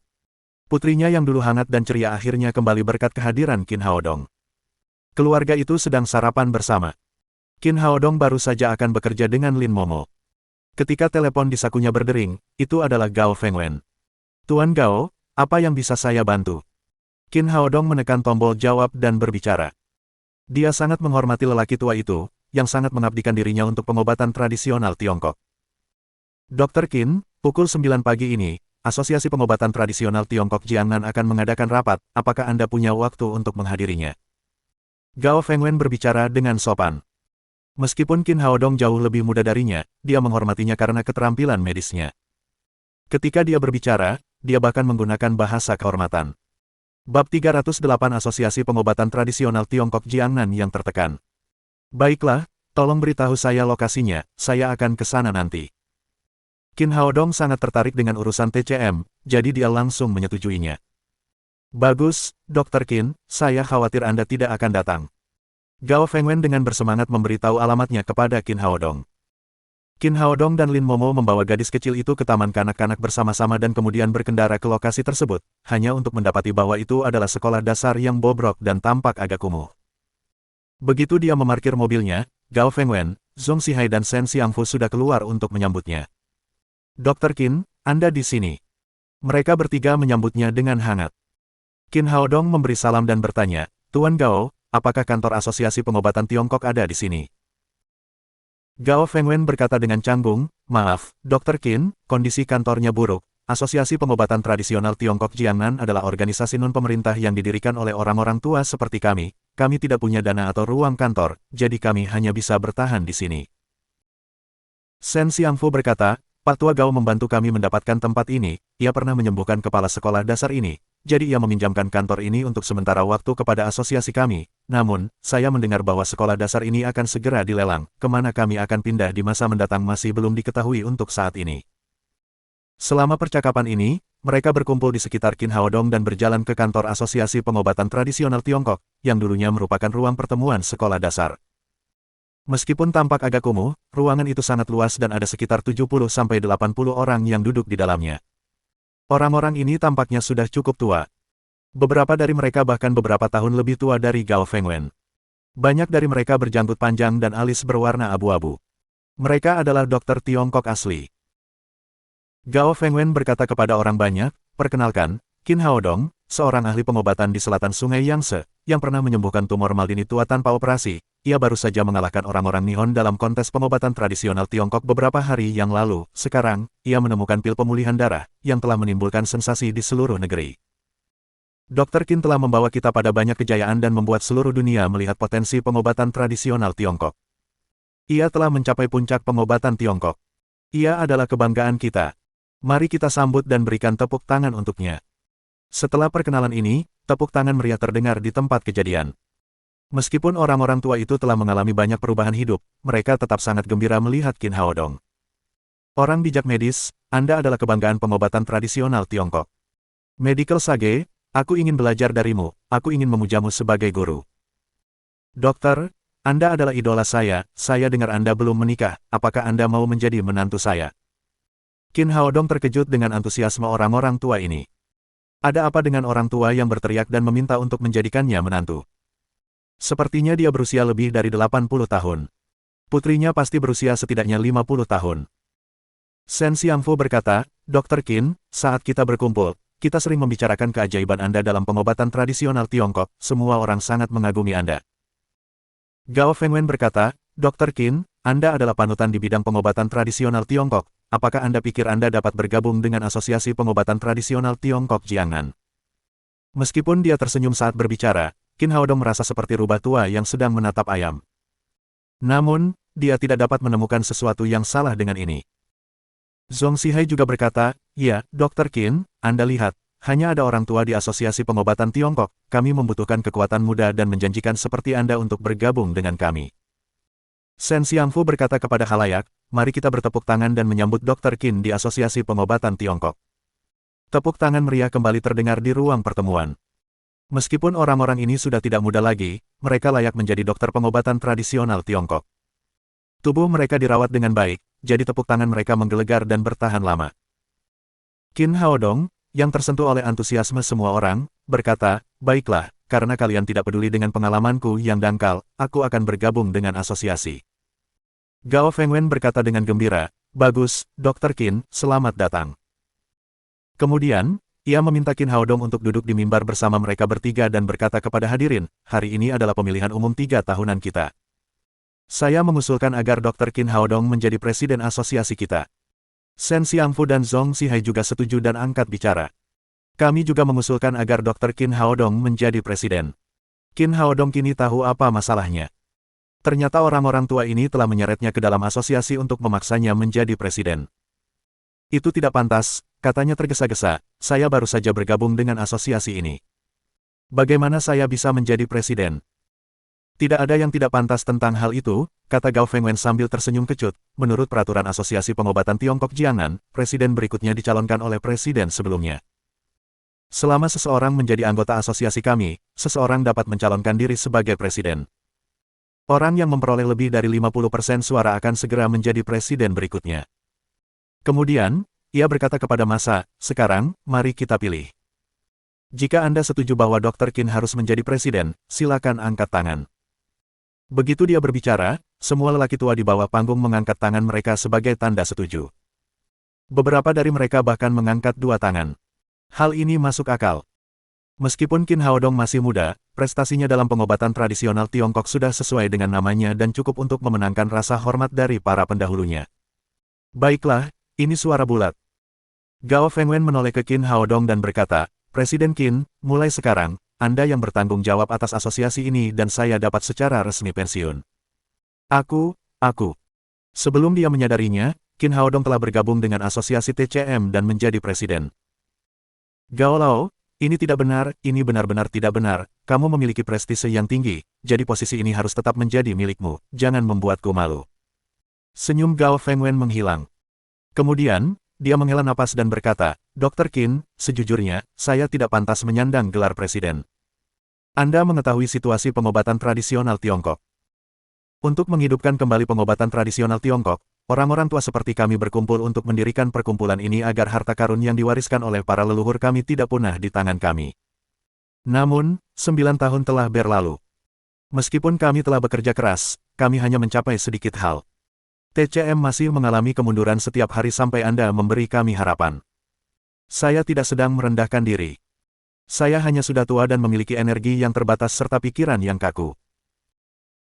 Putrinya yang dulu hangat dan ceria akhirnya kembali berkat kehadiran Qin Haodong. Keluarga itu sedang sarapan bersama. Qin Haodong baru saja akan bekerja dengan Lin Momo. Ketika telepon di sakunya berdering, itu adalah Gao Fengwen. Tuan Gao, apa yang bisa saya bantu? Qin Haodong menekan tombol jawab dan berbicara. Dia sangat menghormati lelaki tua itu, yang sangat mengabdikan dirinya untuk pengobatan tradisional Tiongkok. Dr. Qin, pukul 9 pagi ini, Asosiasi Pengobatan Tradisional Tiongkok Jiangnan akan mengadakan rapat, apakah Anda punya waktu untuk menghadirinya? Gao Fengwen berbicara dengan sopan. Meskipun Qin Haodong jauh lebih muda darinya, dia menghormatinya karena keterampilan medisnya. Ketika dia berbicara, dia bahkan menggunakan bahasa kehormatan. Bab 308 Asosiasi Pengobatan Tradisional Tiongkok Jiangnan yang tertekan. Baiklah, tolong beritahu saya lokasinya, saya akan ke sana nanti. Qin Haodong sangat tertarik dengan urusan TCM, jadi dia langsung menyetujuinya. Bagus, Dr. Qin, saya khawatir Anda tidak akan datang. Gao Fengwen dengan bersemangat memberitahu alamatnya kepada Qin Haodong. Qin Haodong dan Lin Momo membawa gadis kecil itu ke taman kanak-kanak bersama-sama dan kemudian berkendara ke lokasi tersebut, hanya untuk mendapati bahwa itu adalah sekolah dasar yang bobrok dan tampak agak kumuh. Begitu dia memarkir mobilnya, Gao Fengwen, Zhong Xihai dan Shen Xiangfu sudah keluar untuk menyambutnya. Dr. Qin, Anda di sini. Mereka bertiga menyambutnya dengan hangat. Qin Haodong memberi salam dan bertanya, Tuan Gao, apakah kantor Asosiasi Pengobatan Tiongkok ada di sini? Gao Fengwen berkata dengan canggung, maaf, Dr. Qin, kondisi kantornya buruk. Asosiasi Pengobatan Tradisional Tiongkok Jiangnan adalah organisasi non-pemerintah yang didirikan oleh orang-orang tua seperti kami. Kami tidak punya dana atau ruang kantor, jadi kami hanya bisa bertahan di sini. Shen Xiangfu berkata, Pak Tua Gao membantu kami mendapatkan tempat ini, ia pernah menyembuhkan kepala sekolah dasar ini, jadi ia meminjamkan kantor ini untuk sementara waktu kepada asosiasi kami. Namun, saya mendengar bahwa sekolah dasar ini akan segera dilelang. Kemana kami akan pindah di masa mendatang masih belum diketahui untuk saat ini. Selama percakapan ini, mereka berkumpul di sekitar Qin Haodong dan berjalan ke kantor Asosiasi Pengobatan Tradisional Tiongkok, yang dulunya merupakan ruang pertemuan sekolah dasar. Meskipun tampak agak kumuh, ruangan itu sangat luas dan ada sekitar 70-80 orang yang duduk di dalamnya. Orang-orang ini tampaknya sudah cukup tua. Beberapa dari mereka bahkan beberapa tahun lebih tua dari Gao Fengwen. Banyak dari mereka berjanggut panjang dan alis berwarna abu-abu. Mereka adalah dokter Tiongkok asli. Gao Fengwen berkata kepada orang banyak, "Perkenalkan, Qin Haodong, seorang ahli pengobatan di selatan Sungai Yangtze, yang pernah menyembuhkan tumor Maldini tua tanpa operasi. Ia baru saja mengalahkan orang-orang Nihon dalam kontes pengobatan tradisional Tiongkok beberapa hari yang lalu. Sekarang, ia menemukan pil pemulihan darah, yang telah menimbulkan sensasi di seluruh negeri. Dr. Qin telah membawa kita pada banyak kejayaan dan membuat seluruh dunia melihat potensi pengobatan tradisional Tiongkok. Ia telah mencapai puncak pengobatan Tiongkok. Ia adalah kebanggaan kita. Mari kita sambut dan berikan tepuk tangan untuknya." Setelah perkenalan ini, tepuk tangan meriah terdengar di tempat kejadian. Meskipun orang-orang tua itu telah mengalami banyak perubahan hidup, mereka tetap sangat gembira melihat Qin Haodong. "Orang bijak medis, Anda adalah kebanggaan pengobatan tradisional Tiongkok. Medical Sage, aku ingin belajar darimu, aku ingin memujamu sebagai guru. Dokter, Anda adalah idola saya dengar Anda belum menikah, apakah Anda mau menjadi menantu saya?" Qin Haodong terkejut dengan antusiasme orang-orang tua ini. Ada apa dengan orang tua yang berteriak dan meminta untuk menjadikannya menantu? Sepertinya dia berusia lebih dari 80 tahun. Putrinya pasti berusia setidaknya 50 tahun. Shen Xiangfu berkata, "Dr. Qin, saat kita berkumpul, kita sering membicarakan keajaiban Anda dalam pengobatan tradisional Tiongkok, semua orang sangat mengagumi Anda." Gao Fengwen berkata, "Dr. Qin, Anda adalah panutan di bidang pengobatan tradisional Tiongkok. Apakah Anda pikir Anda dapat bergabung dengan Asosiasi Pengobatan Tradisional Tiongkok Jiangnan?" Meskipun dia tersenyum saat berbicara, Qin Haodong merasa seperti rubah tua yang sedang menatap ayam. Namun, dia tidak dapat menemukan sesuatu yang salah dengan ini. Zhong Zhihai juga berkata, "Ya, Dr. Qin, Anda lihat, hanya ada orang tua di Asosiasi Pengobatan Tiongkok, kami membutuhkan kekuatan muda dan menjanjikan seperti Anda untuk bergabung dengan kami." Shen Xiangfu berkata kepada khalayak, "Mari kita bertepuk tangan dan menyambut Dr. Qin di Asosiasi Pengobatan Tiongkok." Tepuk tangan meriah kembali terdengar di ruang pertemuan. Meskipun orang-orang ini sudah tidak muda lagi, mereka layak menjadi dokter pengobatan tradisional Tiongkok. Tubuh mereka dirawat dengan baik, jadi tepuk tangan mereka menggelegar dan bertahan lama. Qin Haodong, yang tersentuh oleh antusiasme semua orang, berkata, "Baiklah, karena kalian tidak peduli dengan pengalamanku yang dangkal, aku akan bergabung dengan asosiasi." Gao Fengwen berkata dengan gembira, "Bagus, Dr. Qin, selamat datang." Kemudian, ia meminta Qin Haodong untuk duduk di mimbar bersama mereka bertiga dan berkata kepada hadirin, "Hari ini adalah pemilihan umum 3 tahunan kita. Saya mengusulkan agar Dr. Qin Haodong menjadi presiden asosiasi kita." Shen Xiangfu dan Zhong Zhihai juga setuju dan angkat bicara. "Kami juga mengusulkan agar Dr. Qin Haodong menjadi presiden." Qin Haodong kini tahu apa masalahnya. Ternyata orang-orang tua ini telah menyeretnya ke dalam asosiasi untuk memaksanya menjadi presiden. "Itu tidak pantas," katanya tergesa-gesa, "saya baru saja bergabung dengan asosiasi ini. Bagaimana saya bisa menjadi presiden?" "Tidak ada yang tidak pantas tentang hal itu," kata Gao Fengwen sambil tersenyum kecut. "Menurut peraturan Asosiasi Pengobatan Tiongkok Jiangnan, presiden berikutnya dicalonkan oleh presiden sebelumnya. Selama seseorang menjadi anggota asosiasi kami, seseorang dapat mencalonkan diri sebagai presiden. Orang yang memperoleh lebih dari 50% suara akan segera menjadi presiden berikutnya." Kemudian, ia berkata kepada massa, "Sekarang, mari kita pilih. Jika Anda setuju bahwa Dr. Qin harus menjadi presiden, silakan angkat tangan." Begitu dia berbicara, semua lelaki tua di bawah panggung mengangkat tangan mereka sebagai tanda setuju. Beberapa dari mereka bahkan mengangkat 2 tangan. Hal ini masuk akal. Meskipun Qin Haodong masih muda, prestasinya dalam pengobatan tradisional Tiongkok sudah sesuai dengan namanya dan cukup untuk memenangkan rasa hormat dari para pendahulunya. "Baiklah, ini suara bulat." Gao Fengwen menoleh ke Qin Haodong dan berkata, "Presiden Qin, mulai sekarang, Anda yang bertanggung jawab atas asosiasi ini dan saya dapat secara resmi pensiun." Aku. Sebelum dia menyadarinya, Qin Haodong telah bergabung dengan asosiasi TCM dan menjadi presiden. "Gao Lao, Ini tidak benar, ini benar-benar tidak benar, kamu memiliki prestise yang tinggi, jadi posisi ini harus tetap menjadi milikmu, jangan membuatku malu. Senyum Gao Fengwen menghilang. Kemudian, dia menghela napas dan berkata, Dr. Qin, sejujurnya, saya tidak pantas menyandang gelar presiden. Anda mengetahui situasi pengobatan tradisional Tiongkok. Untuk menghidupkan kembali pengobatan tradisional Tiongkok, orang-orang tua seperti kami berkumpul untuk mendirikan perkumpulan ini agar harta karun yang diwariskan oleh para leluhur kami tidak punah di tangan kami. Namun, 9 tahun telah berlalu. Meskipun kami telah bekerja keras, kami hanya mencapai sedikit hal. TCM masih mengalami kemunduran setiap hari sampai Anda memberi kami harapan. Saya tidak sedang merendahkan diri. Saya hanya sudah tua dan memiliki energi yang terbatas serta pikiran yang kaku.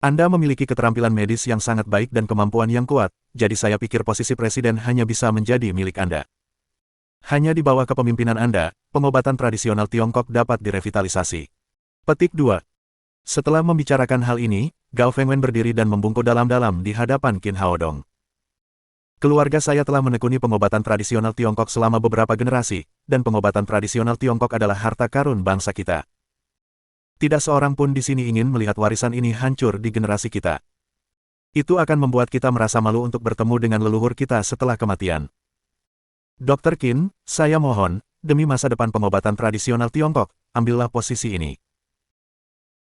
Anda memiliki keterampilan medis yang sangat baik dan kemampuan yang kuat, jadi saya pikir posisi presiden hanya bisa menjadi milik Anda. Hanya di bawah kepemimpinan Anda, pengobatan tradisional Tiongkok dapat direvitalisasi. Petik 2. Setelah membicarakan hal ini, Gao Fengwen berdiri dan membungkuk dalam-dalam di hadapan Qin Haodong. Keluarga saya telah menekuni pengobatan tradisional Tiongkok selama beberapa generasi, dan pengobatan tradisional Tiongkok adalah harta karun bangsa kita. Tidak seorang pun di sini ingin melihat warisan ini hancur di generasi kita. Itu akan membuat kita merasa malu untuk bertemu dengan leluhur kita setelah kematian. Dr. Qin, saya mohon, demi masa depan pengobatan tradisional Tiongkok, ambillah posisi ini.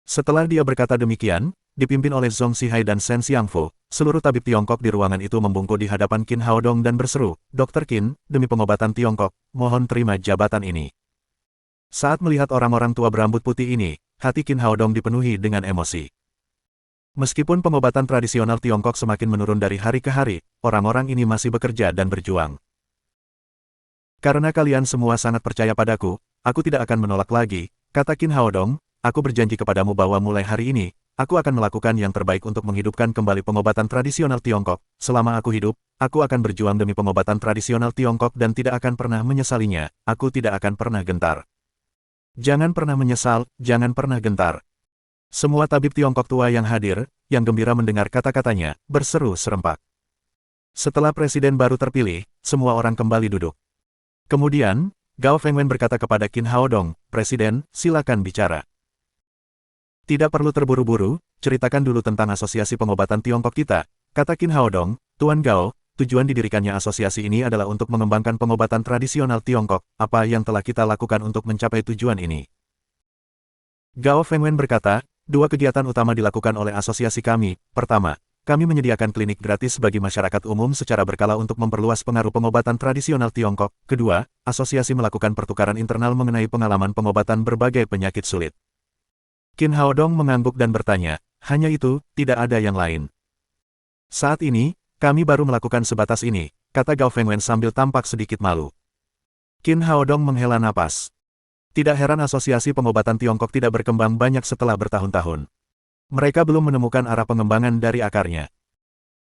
Setelah dia berkata demikian, dipimpin oleh Zhong Zhihai dan Shen Xiangfu, seluruh tabib Tiongkok di ruangan itu membungkuk di hadapan Qin Haodong dan berseru, Dr. Qin, demi pengobatan Tiongkok, mohon terima jabatan ini. Saat melihat orang-orang tua berambut putih ini, hati Qin Haodong dipenuhi dengan emosi. Meskipun pengobatan tradisional Tiongkok semakin menurun dari hari ke hari, orang-orang ini masih bekerja dan berjuang. Karena kalian semua sangat percaya padaku, aku tidak akan menolak lagi, kata Qin Haodong, aku berjanji kepadamu bahwa mulai hari ini, aku akan melakukan yang terbaik untuk menghidupkan kembali pengobatan tradisional Tiongkok. Selama aku hidup, aku akan berjuang demi pengobatan tradisional Tiongkok dan tidak akan pernah menyesalinya, aku tidak akan pernah gentar. Jangan pernah menyesal, jangan pernah gentar. Semua tabib Tiongkok tua yang hadir, yang gembira mendengar kata-katanya, berseru serempak. Setelah presiden baru terpilih, semua orang kembali duduk. Kemudian, Gao Fengwen berkata kepada Qin Haodong, Presiden, silakan bicara. Tidak perlu terburu-buru, ceritakan dulu tentang asosiasi pengobatan Tiongkok kita, kata Qin Haodong, Tuan Gao. Tujuan didirikannya asosiasi ini adalah untuk mengembangkan pengobatan tradisional Tiongkok. Apa yang telah kita lakukan untuk mencapai tujuan ini? Gao Fengwen berkata, dua kegiatan utama dilakukan oleh asosiasi kami. Pertama, kami menyediakan klinik gratis bagi masyarakat umum secara berkala untuk memperluas pengaruh pengobatan tradisional Tiongkok. Kedua, asosiasi melakukan pertukaran internal mengenai pengalaman pengobatan berbagai penyakit sulit. Qin Haodong mengangguk dan bertanya, hanya itu, tidak ada yang lain. Saat ini, kami baru melakukan sebatas ini, kata Gao Fengwen sambil tampak sedikit malu. Qin Haodong menghela napas. Tidak heran asosiasi pengobatan Tiongkok tidak berkembang banyak setelah bertahun-tahun. Mereka belum menemukan arah pengembangan dari akarnya.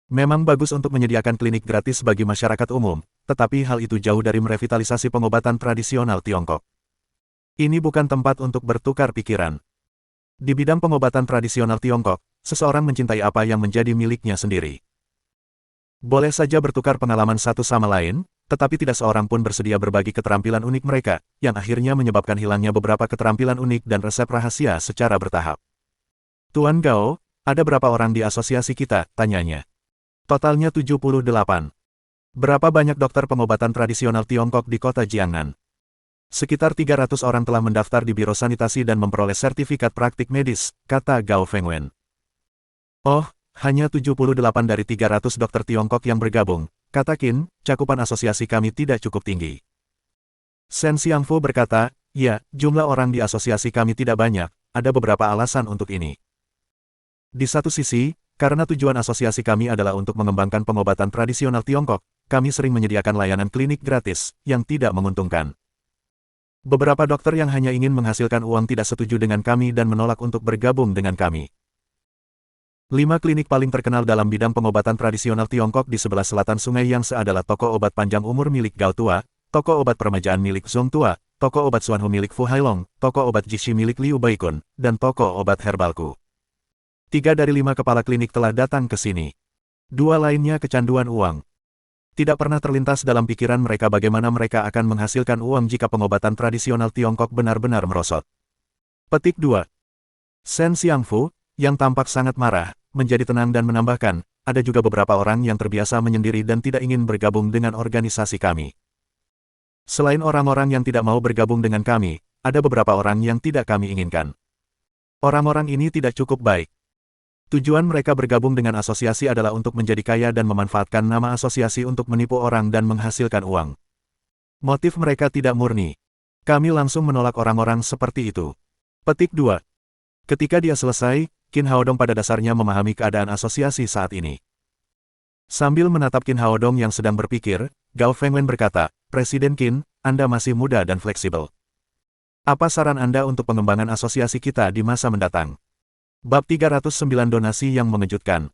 Memang bagus untuk menyediakan klinik gratis bagi masyarakat umum, tetapi hal itu jauh dari merevitalisasi pengobatan tradisional Tiongkok. Ini bukan tempat untuk bertukar pikiran. Di bidang pengobatan tradisional Tiongkok, seseorang mencintai apa yang menjadi miliknya sendiri. Boleh saja bertukar pengalaman satu sama lain, tetapi tidak seorang pun bersedia berbagi keterampilan unik mereka, yang akhirnya menyebabkan hilangnya beberapa keterampilan unik dan resep rahasia secara bertahap. Tuan Gao, ada berapa orang di asosiasi kita? Tanyanya. Totalnya 78. Berapa banyak dokter pengobatan tradisional Tiongkok di kota Jiangnan? Sekitar 300 orang telah mendaftar di Biro Sanitasi dan memperoleh sertifikat praktik medis, kata Gao Fengwen. Oh, hanya 78 dari 300 dokter Tiongkok yang bergabung, kata Qin, cakupan asosiasi kami tidak cukup tinggi. Shen Xiangfu berkata, ya, jumlah orang di asosiasi kami tidak banyak, ada beberapa alasan untuk ini. Di satu sisi, karena tujuan asosiasi kami adalah untuk mengembangkan pengobatan tradisional Tiongkok, kami sering menyediakan layanan klinik gratis, yang tidak menguntungkan. Beberapa dokter yang hanya ingin menghasilkan uang tidak setuju dengan kami dan menolak untuk bergabung dengan kami. 5 klinik paling terkenal dalam bidang pengobatan tradisional Tiongkok di sebelah selatan Sungai Yangtze adalah toko obat panjang umur milik Gao Tua, toko obat permajaan milik Zhong Tua, toko obat Xuanhu milik Fu Hailong, toko obat Jishi milik Liu Baikun, dan toko obat herbalku. 3 dari 5 kepala klinik telah datang ke sini. 2 lainnya kecanduan uang. Tidak pernah terlintas dalam pikiran mereka bagaimana mereka akan menghasilkan uang jika pengobatan tradisional Tiongkok benar-benar merosot. Petik 2. Shen Xiangfu, yang tampak sangat marah, menjadi tenang dan menambahkan, ada juga beberapa orang yang terbiasa menyendiri dan tidak ingin bergabung dengan organisasi kami. Selain orang-orang yang tidak mau bergabung dengan kami, ada beberapa orang yang tidak kami inginkan. Orang-orang ini tidak cukup baik. Tujuan mereka bergabung dengan asosiasi adalah untuk menjadi kaya dan memanfaatkan nama asosiasi untuk menipu orang dan menghasilkan uang. Motif mereka tidak murni. Kami langsung menolak orang-orang seperti itu. Petik 2. Ketika dia selesai, Qin Haodong pada dasarnya memahami keadaan asosiasi saat ini. Sambil menatap Qin Haodong yang sedang berpikir, Gao Fengwen berkata, Presiden Qin, Anda masih muda dan fleksibel. Apa saran Anda untuk pengembangan asosiasi kita di masa mendatang? Bab 309 donasi yang mengejutkan.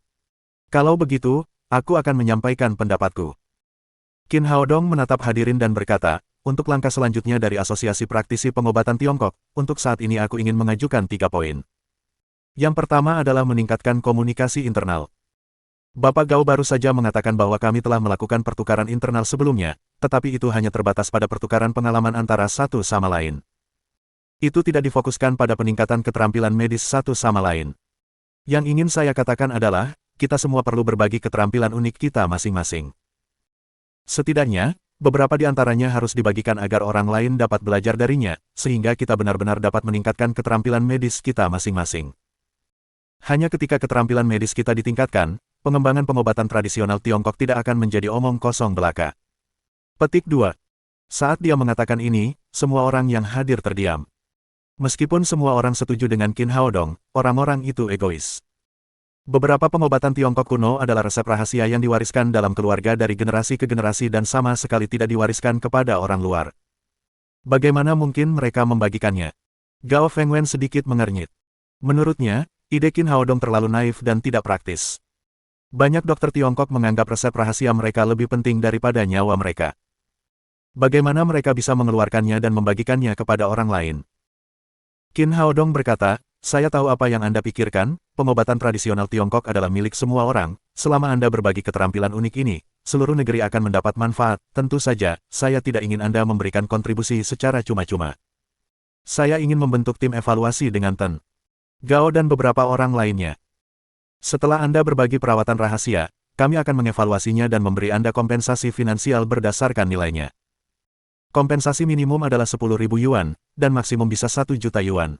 Kalau begitu, aku akan menyampaikan pendapatku. Qin Haodong menatap hadirin dan berkata, untuk langkah selanjutnya dari Asosiasi Praktisi Pengobatan Tiongkok, untuk saat ini aku ingin mengajukan 3 poin. Yang pertama adalah meningkatkan komunikasi internal. Bapak Gao baru saja mengatakan bahwa kami telah melakukan pertukaran internal sebelumnya, tetapi itu hanya terbatas pada pertukaran pengalaman antara satu sama lain. Itu tidak difokuskan pada peningkatan keterampilan medis satu sama lain. Yang ingin saya katakan adalah, kita semua perlu berbagi keterampilan unik kita masing-masing. Setidaknya, beberapa di antaranya harus dibagikan agar orang lain dapat belajar darinya, sehingga kita benar-benar dapat meningkatkan keterampilan medis kita masing-masing. Hanya ketika keterampilan medis kita ditingkatkan, pengembangan pengobatan tradisional Tiongkok tidak akan menjadi omong kosong belaka. Petik 2. Saat dia mengatakan ini, semua orang yang hadir terdiam. Meskipun semua orang setuju dengan Qin Haodong, orang-orang itu egois. Beberapa pengobatan Tiongkok kuno adalah resep rahasia yang diwariskan dalam keluarga dari generasi ke generasi dan sama sekali tidak diwariskan kepada orang luar. Bagaimana mungkin mereka membagikannya? Gao Fengwen sedikit mengernyit. Menurutnya, ide Qin Haodong terlalu naif dan tidak praktis. Banyak dokter Tiongkok menganggap resep rahasia mereka lebih penting daripada nyawa mereka. Bagaimana mereka bisa mengeluarkannya dan membagikannya kepada orang lain? Qin Haodong berkata, saya tahu apa yang Anda pikirkan, pengobatan tradisional Tiongkok adalah milik semua orang, selama Anda berbagi keterampilan unik ini, seluruh negeri akan mendapat manfaat, tentu saja, saya tidak ingin Anda memberikan kontribusi secara cuma-cuma. Saya ingin membentuk tim evaluasi dengan Ten Gao dan beberapa orang lainnya. Setelah Anda berbagi perawatan rahasia, kami akan mengevaluasinya dan memberi Anda kompensasi finansial berdasarkan nilainya. Kompensasi minimum adalah 10.000 yuan, dan maksimum bisa 1 juta yuan.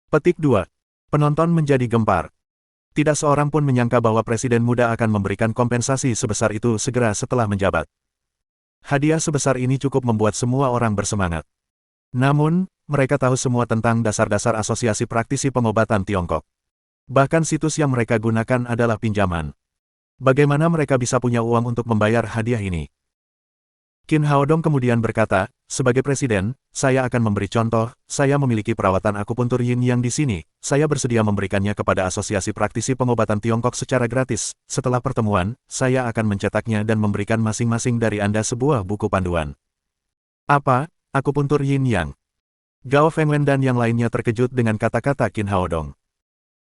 Petik 2. Penonton menjadi gempar. Tidak seorang pun menyangka bahwa presiden muda akan memberikan kompensasi sebesar itu segera setelah menjabat. Hadiah sebesar ini cukup membuat semua orang bersemangat. Namun, mereka tahu semua tentang dasar-dasar asosiasi praktisi pengobatan Tiongkok. Bahkan situs yang mereka gunakan adalah pinjaman. Bagaimana mereka bisa punya uang untuk membayar hadiah ini? Qin Haodong kemudian berkata, sebagai presiden, saya akan memberi contoh, saya memiliki perawatan akupuntur yin yang di sini, saya bersedia memberikannya kepada Asosiasi Praktisi Pengobatan Tiongkok secara gratis. Setelah pertemuan, saya akan mencetaknya dan memberikan masing-masing dari Anda sebuah buku panduan. Apa? Akupuntur yin yang? Gao Fengwen dan yang lainnya terkejut dengan kata-kata Qin Haodong.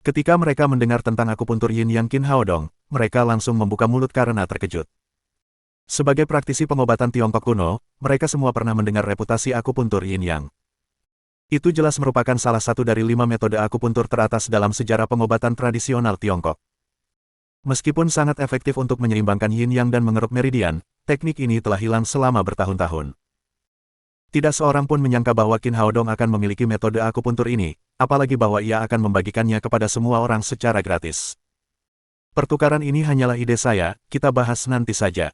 Ketika mereka mendengar tentang akupuntur yin yang Qin Haodong, mereka langsung membuka mulut karena terkejut. Sebagai praktisi pengobatan Tiongkok kuno, mereka semua pernah mendengar reputasi akupuntur yin yang. Itu jelas merupakan salah satu dari 5 metode akupuntur teratas dalam sejarah pengobatan tradisional Tiongkok. Meskipun sangat efektif untuk menyeimbangkan yin yang dan mengeruk meridian, teknik ini telah hilang selama bertahun-tahun. Tidak seorang pun menyangka bahwa Qin Haodong akan memiliki metode akupuntur ini, apalagi bahwa ia akan membagikannya kepada semua orang secara gratis. Pertukaran ini hanyalah ide saya, kita bahas nanti saja.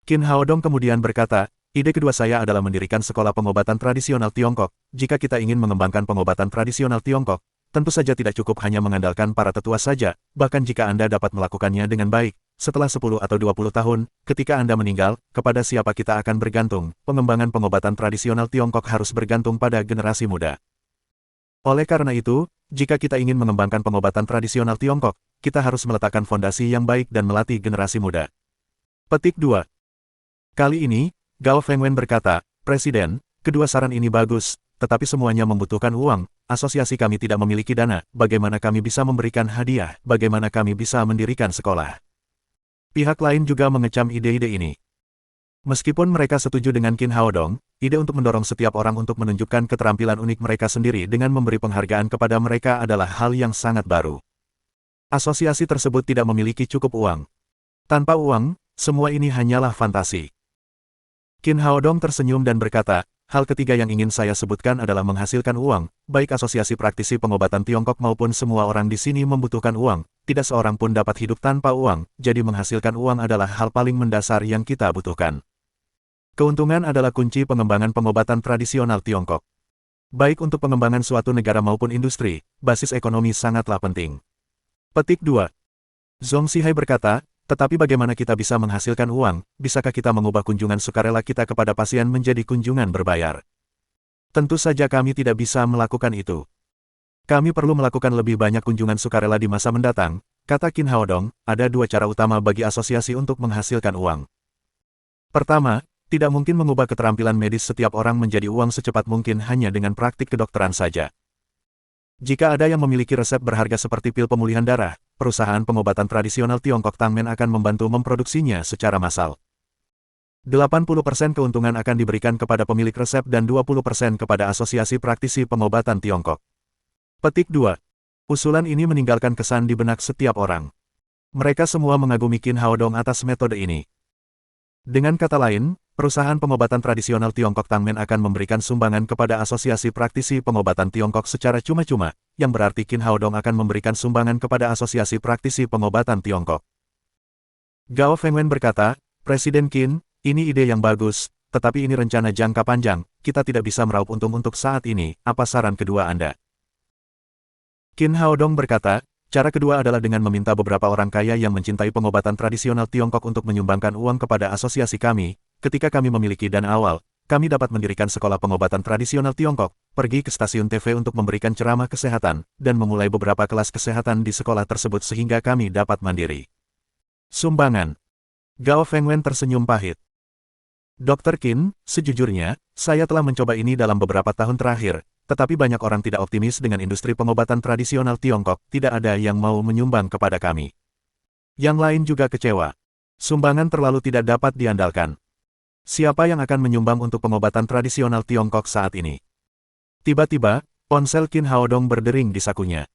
Qin Haodong kemudian berkata, ide kedua saya adalah mendirikan sekolah pengobatan tradisional Tiongkok. Jika kita ingin mengembangkan pengobatan tradisional Tiongkok, tentu saja tidak cukup hanya mengandalkan para tetua saja, bahkan jika Anda dapat melakukannya dengan baik, setelah 10 atau 20 tahun, ketika Anda meninggal, kepada siapa kita akan bergantung, pengembangan pengobatan tradisional Tiongkok harus bergantung pada generasi muda. Oleh karena itu, jika kita ingin mengembangkan pengobatan tradisional Tiongkok, kita harus meletakkan fondasi yang baik dan melatih generasi muda. Petik 2. Kali ini, Gao Fengwen berkata, Presiden, kedua saran ini bagus, tetapi semuanya membutuhkan uang, asosiasi kami tidak memiliki dana, bagaimana kami bisa memberikan hadiah, bagaimana kami bisa mendirikan sekolah. Pihak lain juga mengecam ide-ide ini. Meskipun mereka setuju dengan Qin Haodong, ide untuk mendorong setiap orang untuk menunjukkan keterampilan unik mereka sendiri dengan memberi penghargaan kepada mereka adalah hal yang sangat baru. Asosiasi tersebut tidak memiliki cukup uang. Tanpa uang, semua ini hanyalah fantasi. Qin Haodong tersenyum dan berkata, hal ketiga yang ingin saya sebutkan adalah menghasilkan uang, baik asosiasi praktisi pengobatan Tiongkok maupun semua orang di sini membutuhkan uang, tidak seorang pun dapat hidup tanpa uang, jadi menghasilkan uang adalah hal paling mendasar yang kita butuhkan. Keuntungan adalah kunci pengembangan pengobatan tradisional Tiongkok. Baik untuk pengembangan suatu negara maupun industri, basis ekonomi sangatlah penting. Petik 2. Zhong Zhihai berkata, tetapi bagaimana kita bisa menghasilkan uang, bisakah kita mengubah kunjungan sukarela kita kepada pasien menjadi kunjungan berbayar? Tentu saja kami tidak bisa melakukan itu. Kami perlu melakukan lebih banyak kunjungan sukarela di masa mendatang, kata Qin Haodong, ada dua cara utama bagi asosiasi untuk menghasilkan uang. Pertama, tidak mungkin mengubah keterampilan medis setiap orang menjadi uang secepat mungkin hanya dengan praktik kedokteran saja. Jika ada yang memiliki resep berharga seperti pil pemulihan darah, perusahaan pengobatan tradisional Tiongkok Tangmen akan membantu memproduksinya secara massal. 80% keuntungan akan diberikan kepada pemilik resep dan 20% kepada asosiasi praktisi pengobatan Tiongkok. Petik 2. Usulan ini meninggalkan kesan di benak setiap orang. Mereka semua mengagumi Qin Haodong atas metode ini. Dengan kata lain, perusahaan pengobatan tradisional Tiongkok Tangmen akan memberikan sumbangan kepada asosiasi praktisi pengobatan Tiongkok secara cuma-cuma, yang berarti Qin Haodong akan memberikan sumbangan kepada asosiasi praktisi pengobatan Tiongkok. Gao Fengwen berkata, Presiden Qin, ini ide yang bagus, tetapi ini rencana jangka panjang, kita tidak bisa meraup untung untuk saat ini, apa saran kedua Anda? Qin Haodong berkata, cara kedua adalah dengan meminta beberapa orang kaya yang mencintai pengobatan tradisional Tiongkok untuk menyumbangkan uang kepada asosiasi kami. Ketika kami memiliki dana awal, kami dapat mendirikan sekolah pengobatan tradisional Tiongkok, pergi ke stasiun TV untuk memberikan ceramah kesehatan, dan memulai beberapa kelas kesehatan di sekolah tersebut sehingga kami dapat mandiri. Sumbangan. Gao Fengwen tersenyum pahit. Dr. Qin, sejujurnya, saya telah mencoba ini dalam beberapa tahun terakhir, tetapi banyak orang tidak optimis dengan industri pengobatan tradisional Tiongkok, tidak ada yang mau menyumbang kepada kami. Yang lain juga kecewa. Sumbangan terlalu tidak dapat diandalkan. Siapa yang akan menyumbang untuk pengobatan tradisional Tiongkok saat ini? Tiba-tiba, ponsel Qin Haodong berdering di sakunya.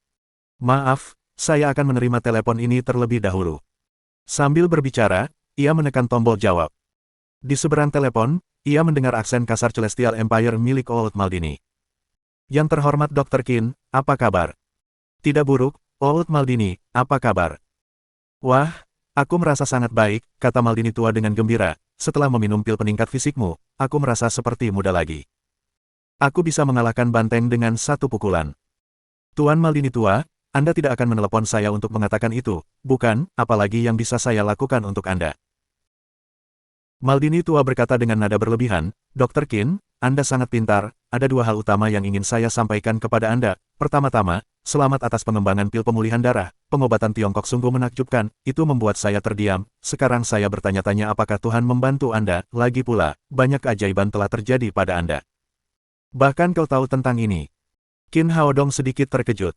Maaf, saya akan menerima telepon ini terlebih dahulu. Sambil berbicara, ia menekan tombol jawab. Di seberang telepon, ia mendengar aksen kasar Celestial Empire milik Old Maldini. Yang terhormat Dr. Qin, apa kabar? Tidak buruk, Old Maldini, apa kabar? Wah, aku merasa sangat baik, kata Maldini tua dengan gembira. Setelah meminum pil peningkat fisikmu, aku merasa seperti muda lagi. Aku bisa mengalahkan banteng dengan satu pukulan. Tuan Maldini tua, Anda tidak akan menelepon saya untuk mengatakan itu, bukan? Apalagi yang bisa saya lakukan untuk Anda. Maldini tua berkata dengan nada berlebihan, Dr. Qin, Anda sangat pintar, ada dua hal utama yang ingin saya sampaikan kepada Anda. Pertama-tama, selamat atas pengembangan pil pemulihan darah, pengobatan Tiongkok sungguh menakjubkan, itu membuat saya terdiam. Sekarang saya bertanya-tanya apakah Tuhan membantu Anda, lagi pula, banyak keajaiban telah terjadi pada Anda. Bahkan kau tahu tentang ini. Qin Haodong sedikit terkejut.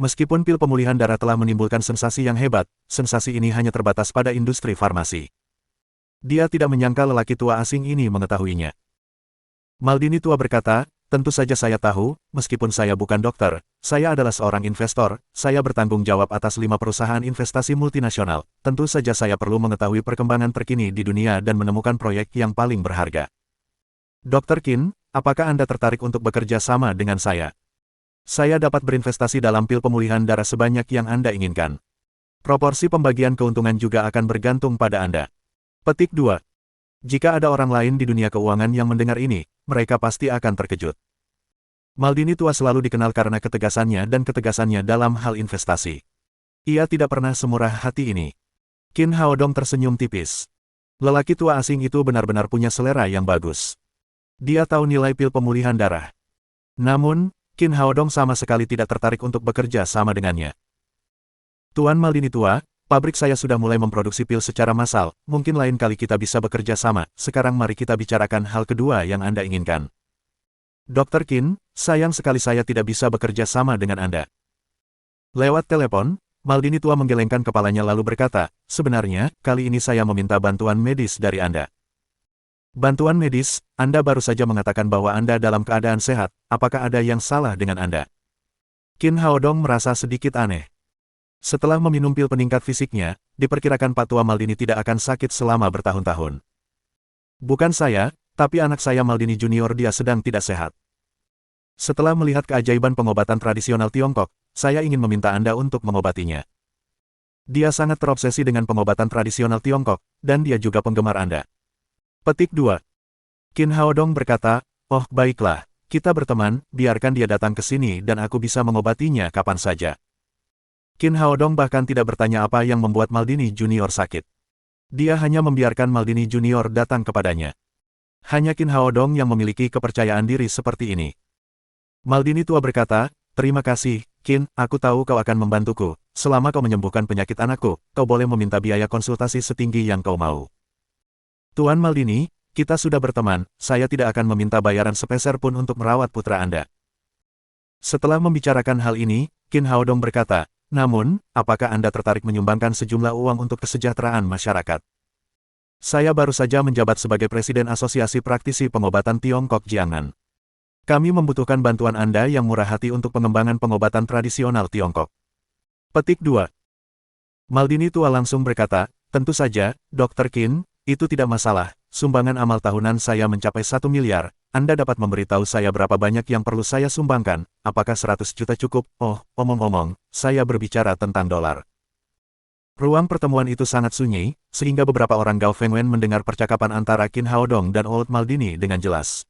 Meskipun pil pemulihan darah telah menimbulkan sensasi yang hebat, sensasi ini hanya terbatas pada industri farmasi. Dia tidak menyangka lelaki tua asing ini mengetahuinya. Maldini tua berkata, tentu saja saya tahu, meskipun saya bukan dokter, saya adalah seorang investor, saya bertanggung jawab atas 5 perusahaan investasi multinasional, tentu saja saya perlu mengetahui perkembangan terkini di dunia dan menemukan proyek yang paling berharga. Dr. Qin, apakah Anda tertarik untuk bekerja sama dengan saya? Saya dapat berinvestasi dalam pil pemulihan darah sebanyak yang Anda inginkan. Proporsi pembagian keuntungan juga akan bergantung pada Anda. Petik 2. Jika ada orang lain di dunia keuangan yang mendengar ini, mereka pasti akan terkejut. Maldini tua selalu dikenal karena ketegasannya dan ketegasannya dalam hal investasi. Ia tidak pernah semurah hati ini. Qin Haodong tersenyum tipis. Lelaki tua asing itu benar-benar punya selera yang bagus. Dia tahu nilai pil pemulihan darah. Namun, Qin Haodong sama sekali tidak tertarik untuk bekerja sama dengannya. Tuan Maldini tua, pabrik saya sudah mulai memproduksi pil secara massal, mungkin lain kali kita bisa bekerja sama, sekarang mari kita bicarakan hal kedua yang Anda inginkan. Dr. Qin, sayang sekali saya tidak bisa bekerja sama dengan Anda. Lewat telepon, Maldini tua menggelengkan kepalanya lalu berkata, sebenarnya, kali ini saya meminta bantuan medis dari Anda. Bantuan medis? Anda baru saja mengatakan bahwa Anda dalam keadaan sehat, apakah ada yang salah dengan Anda? Qin Haodong merasa sedikit aneh. Setelah meminum pil peningkat fisiknya, diperkirakan Pak Tua Maldini tidak akan sakit selama bertahun-tahun. Bukan saya, tapi anak saya Maldini Junior dia sedang tidak sehat. Setelah melihat keajaiban pengobatan tradisional Tiongkok, saya ingin meminta Anda untuk mengobatinya. Dia sangat terobsesi dengan pengobatan tradisional Tiongkok, dan dia juga penggemar Anda. Petik 2. Qin Haodong berkata, oh baiklah, kita berteman, biarkan dia datang ke sini dan aku bisa mengobatinya kapan saja. Qin Haodong bahkan tidak bertanya apa yang membuat Maldini Junior sakit. Dia hanya membiarkan Maldini Junior datang kepadanya. Hanya Qin Haodong yang memiliki kepercayaan diri seperti ini. Maldini tua berkata, terima kasih, Qin, aku tahu kau akan membantuku. Selama kau menyembuhkan penyakit anakku, kau boleh meminta biaya konsultasi setinggi yang kau mau. Tuan Maldini, kita sudah berteman, saya tidak akan meminta bayaran sepeser pun untuk merawat putra Anda. Setelah membicarakan hal ini, Qin Haodong berkata, namun, apakah Anda tertarik menyumbangkan sejumlah uang untuk kesejahteraan masyarakat? Saya baru saja menjabat sebagai Presiden Asosiasi Praktisi Pengobatan Tiongkok Jiangnan. Kami membutuhkan bantuan Anda yang murah hati untuk pengembangan pengobatan tradisional Tiongkok. Petik 2. Maldini tua langsung berkata, tentu saja, Dr. Qin, itu tidak masalah, sumbangan amal tahunan saya mencapai 1 miliar, Anda dapat memberitahu saya berapa banyak yang perlu saya sumbangkan, apakah 100 juta cukup? Oh, omong-omong, saya berbicara tentang dolar. Ruang pertemuan itu sangat sunyi, sehingga beberapa orang Gao Fengwen mendengar percakapan antara Qin Haodong dan Old Maldini dengan jelas.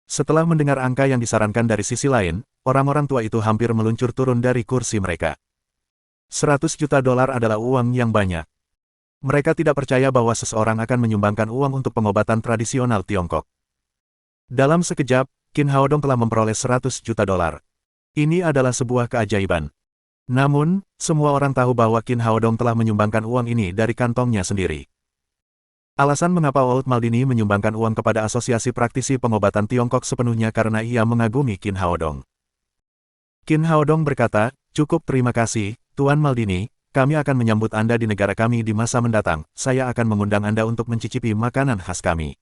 Setelah mendengar angka yang disarankan dari sisi lain, orang-orang tua itu hampir meluncur turun dari kursi mereka. 100 juta dolar adalah uang yang banyak. Mereka tidak percaya bahwa seseorang akan menyumbangkan uang untuk pengobatan tradisional Tiongkok. Dalam sekejap, Qin Haodong telah memperoleh 100 juta dolar. Ini adalah sebuah keajaiban. Namun, semua orang tahu bahwa Qin Haodong telah menyumbangkan uang ini dari kantongnya sendiri. Alasan mengapa Old Maldini menyumbangkan uang kepada Asosiasi Praktisi Pengobatan Tiongkok sepenuhnya karena ia mengagumi Qin Haodong. Qin Haodong berkata, cukup terima kasih, Tuan Maldini, kami akan menyambut Anda di negara kami di masa mendatang, saya akan mengundang Anda untuk mencicipi makanan khas kami.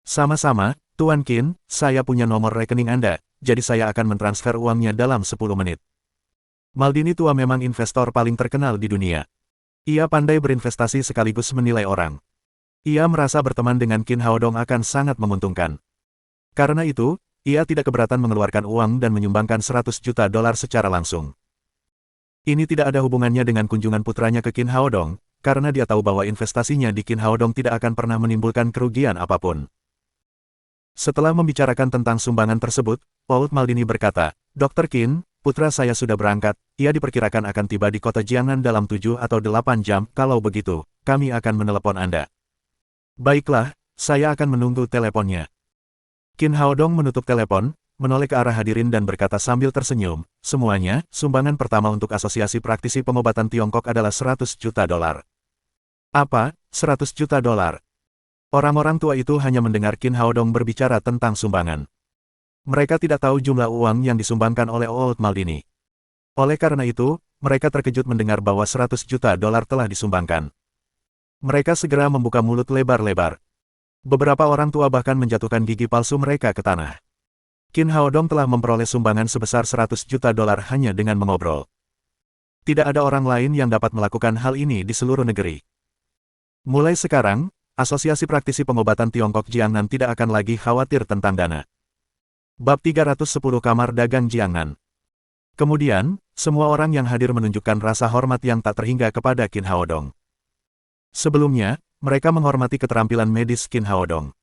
Sama-sama, Tuan Qin, saya punya nomor rekening Anda, jadi saya akan mentransfer uangnya dalam 10 menit. Maldini tua memang investor paling terkenal di dunia. Ia pandai berinvestasi sekaligus menilai orang. Ia merasa berteman dengan Qin Haodong akan sangat menguntungkan. Karena itu, ia tidak keberatan mengeluarkan uang dan menyumbangkan 100 juta dolar secara langsung. Ini tidak ada hubungannya dengan kunjungan putranya ke Qin Haodong, karena dia tahu bahwa investasinya di Qin Haodong tidak akan pernah menimbulkan kerugian apapun. Setelah membicarakan tentang sumbangan tersebut, Old Maldini berkata, Dr. Qin, putra saya sudah berangkat, ia diperkirakan akan tiba di kota Jiangnan dalam 7 atau 8 jam, kalau begitu, kami akan menelepon Anda. Baiklah, saya akan menunggu teleponnya. Qin Haodong menutup telepon, menoleh ke arah hadirin dan berkata sambil tersenyum, semuanya, sumbangan pertama untuk Asosiasi Praktisi Pengobatan Tiongkok adalah 100 juta dolar. Apa, 100 juta dolar? Orang-orang tua itu hanya mendengar Qin Haodong berbicara tentang sumbangan. Mereka tidak tahu jumlah uang yang disumbangkan oleh Old Maldini. Oleh karena itu, mereka terkejut mendengar bahwa 100 juta dolar telah disumbangkan. Mereka segera membuka mulut lebar-lebar. Beberapa orang tua bahkan menjatuhkan gigi palsu mereka ke tanah. Qin Haodong telah memperoleh sumbangan sebesar 100 juta dolar hanya dengan mengobrol. Tidak ada orang lain yang dapat melakukan hal ini di seluruh negeri. Mulai sekarang, Asosiasi Praktisi Pengobatan Tiongkok Jiangnan tidak akan lagi khawatir tentang dana. Bab 310 Kamar Dagang Jiangnan. Kemudian, semua orang yang hadir menunjukkan rasa hormat yang tak terhingga kepada Qin Haodong. Sebelumnya, mereka menghormati keterampilan medis Qin Haodong.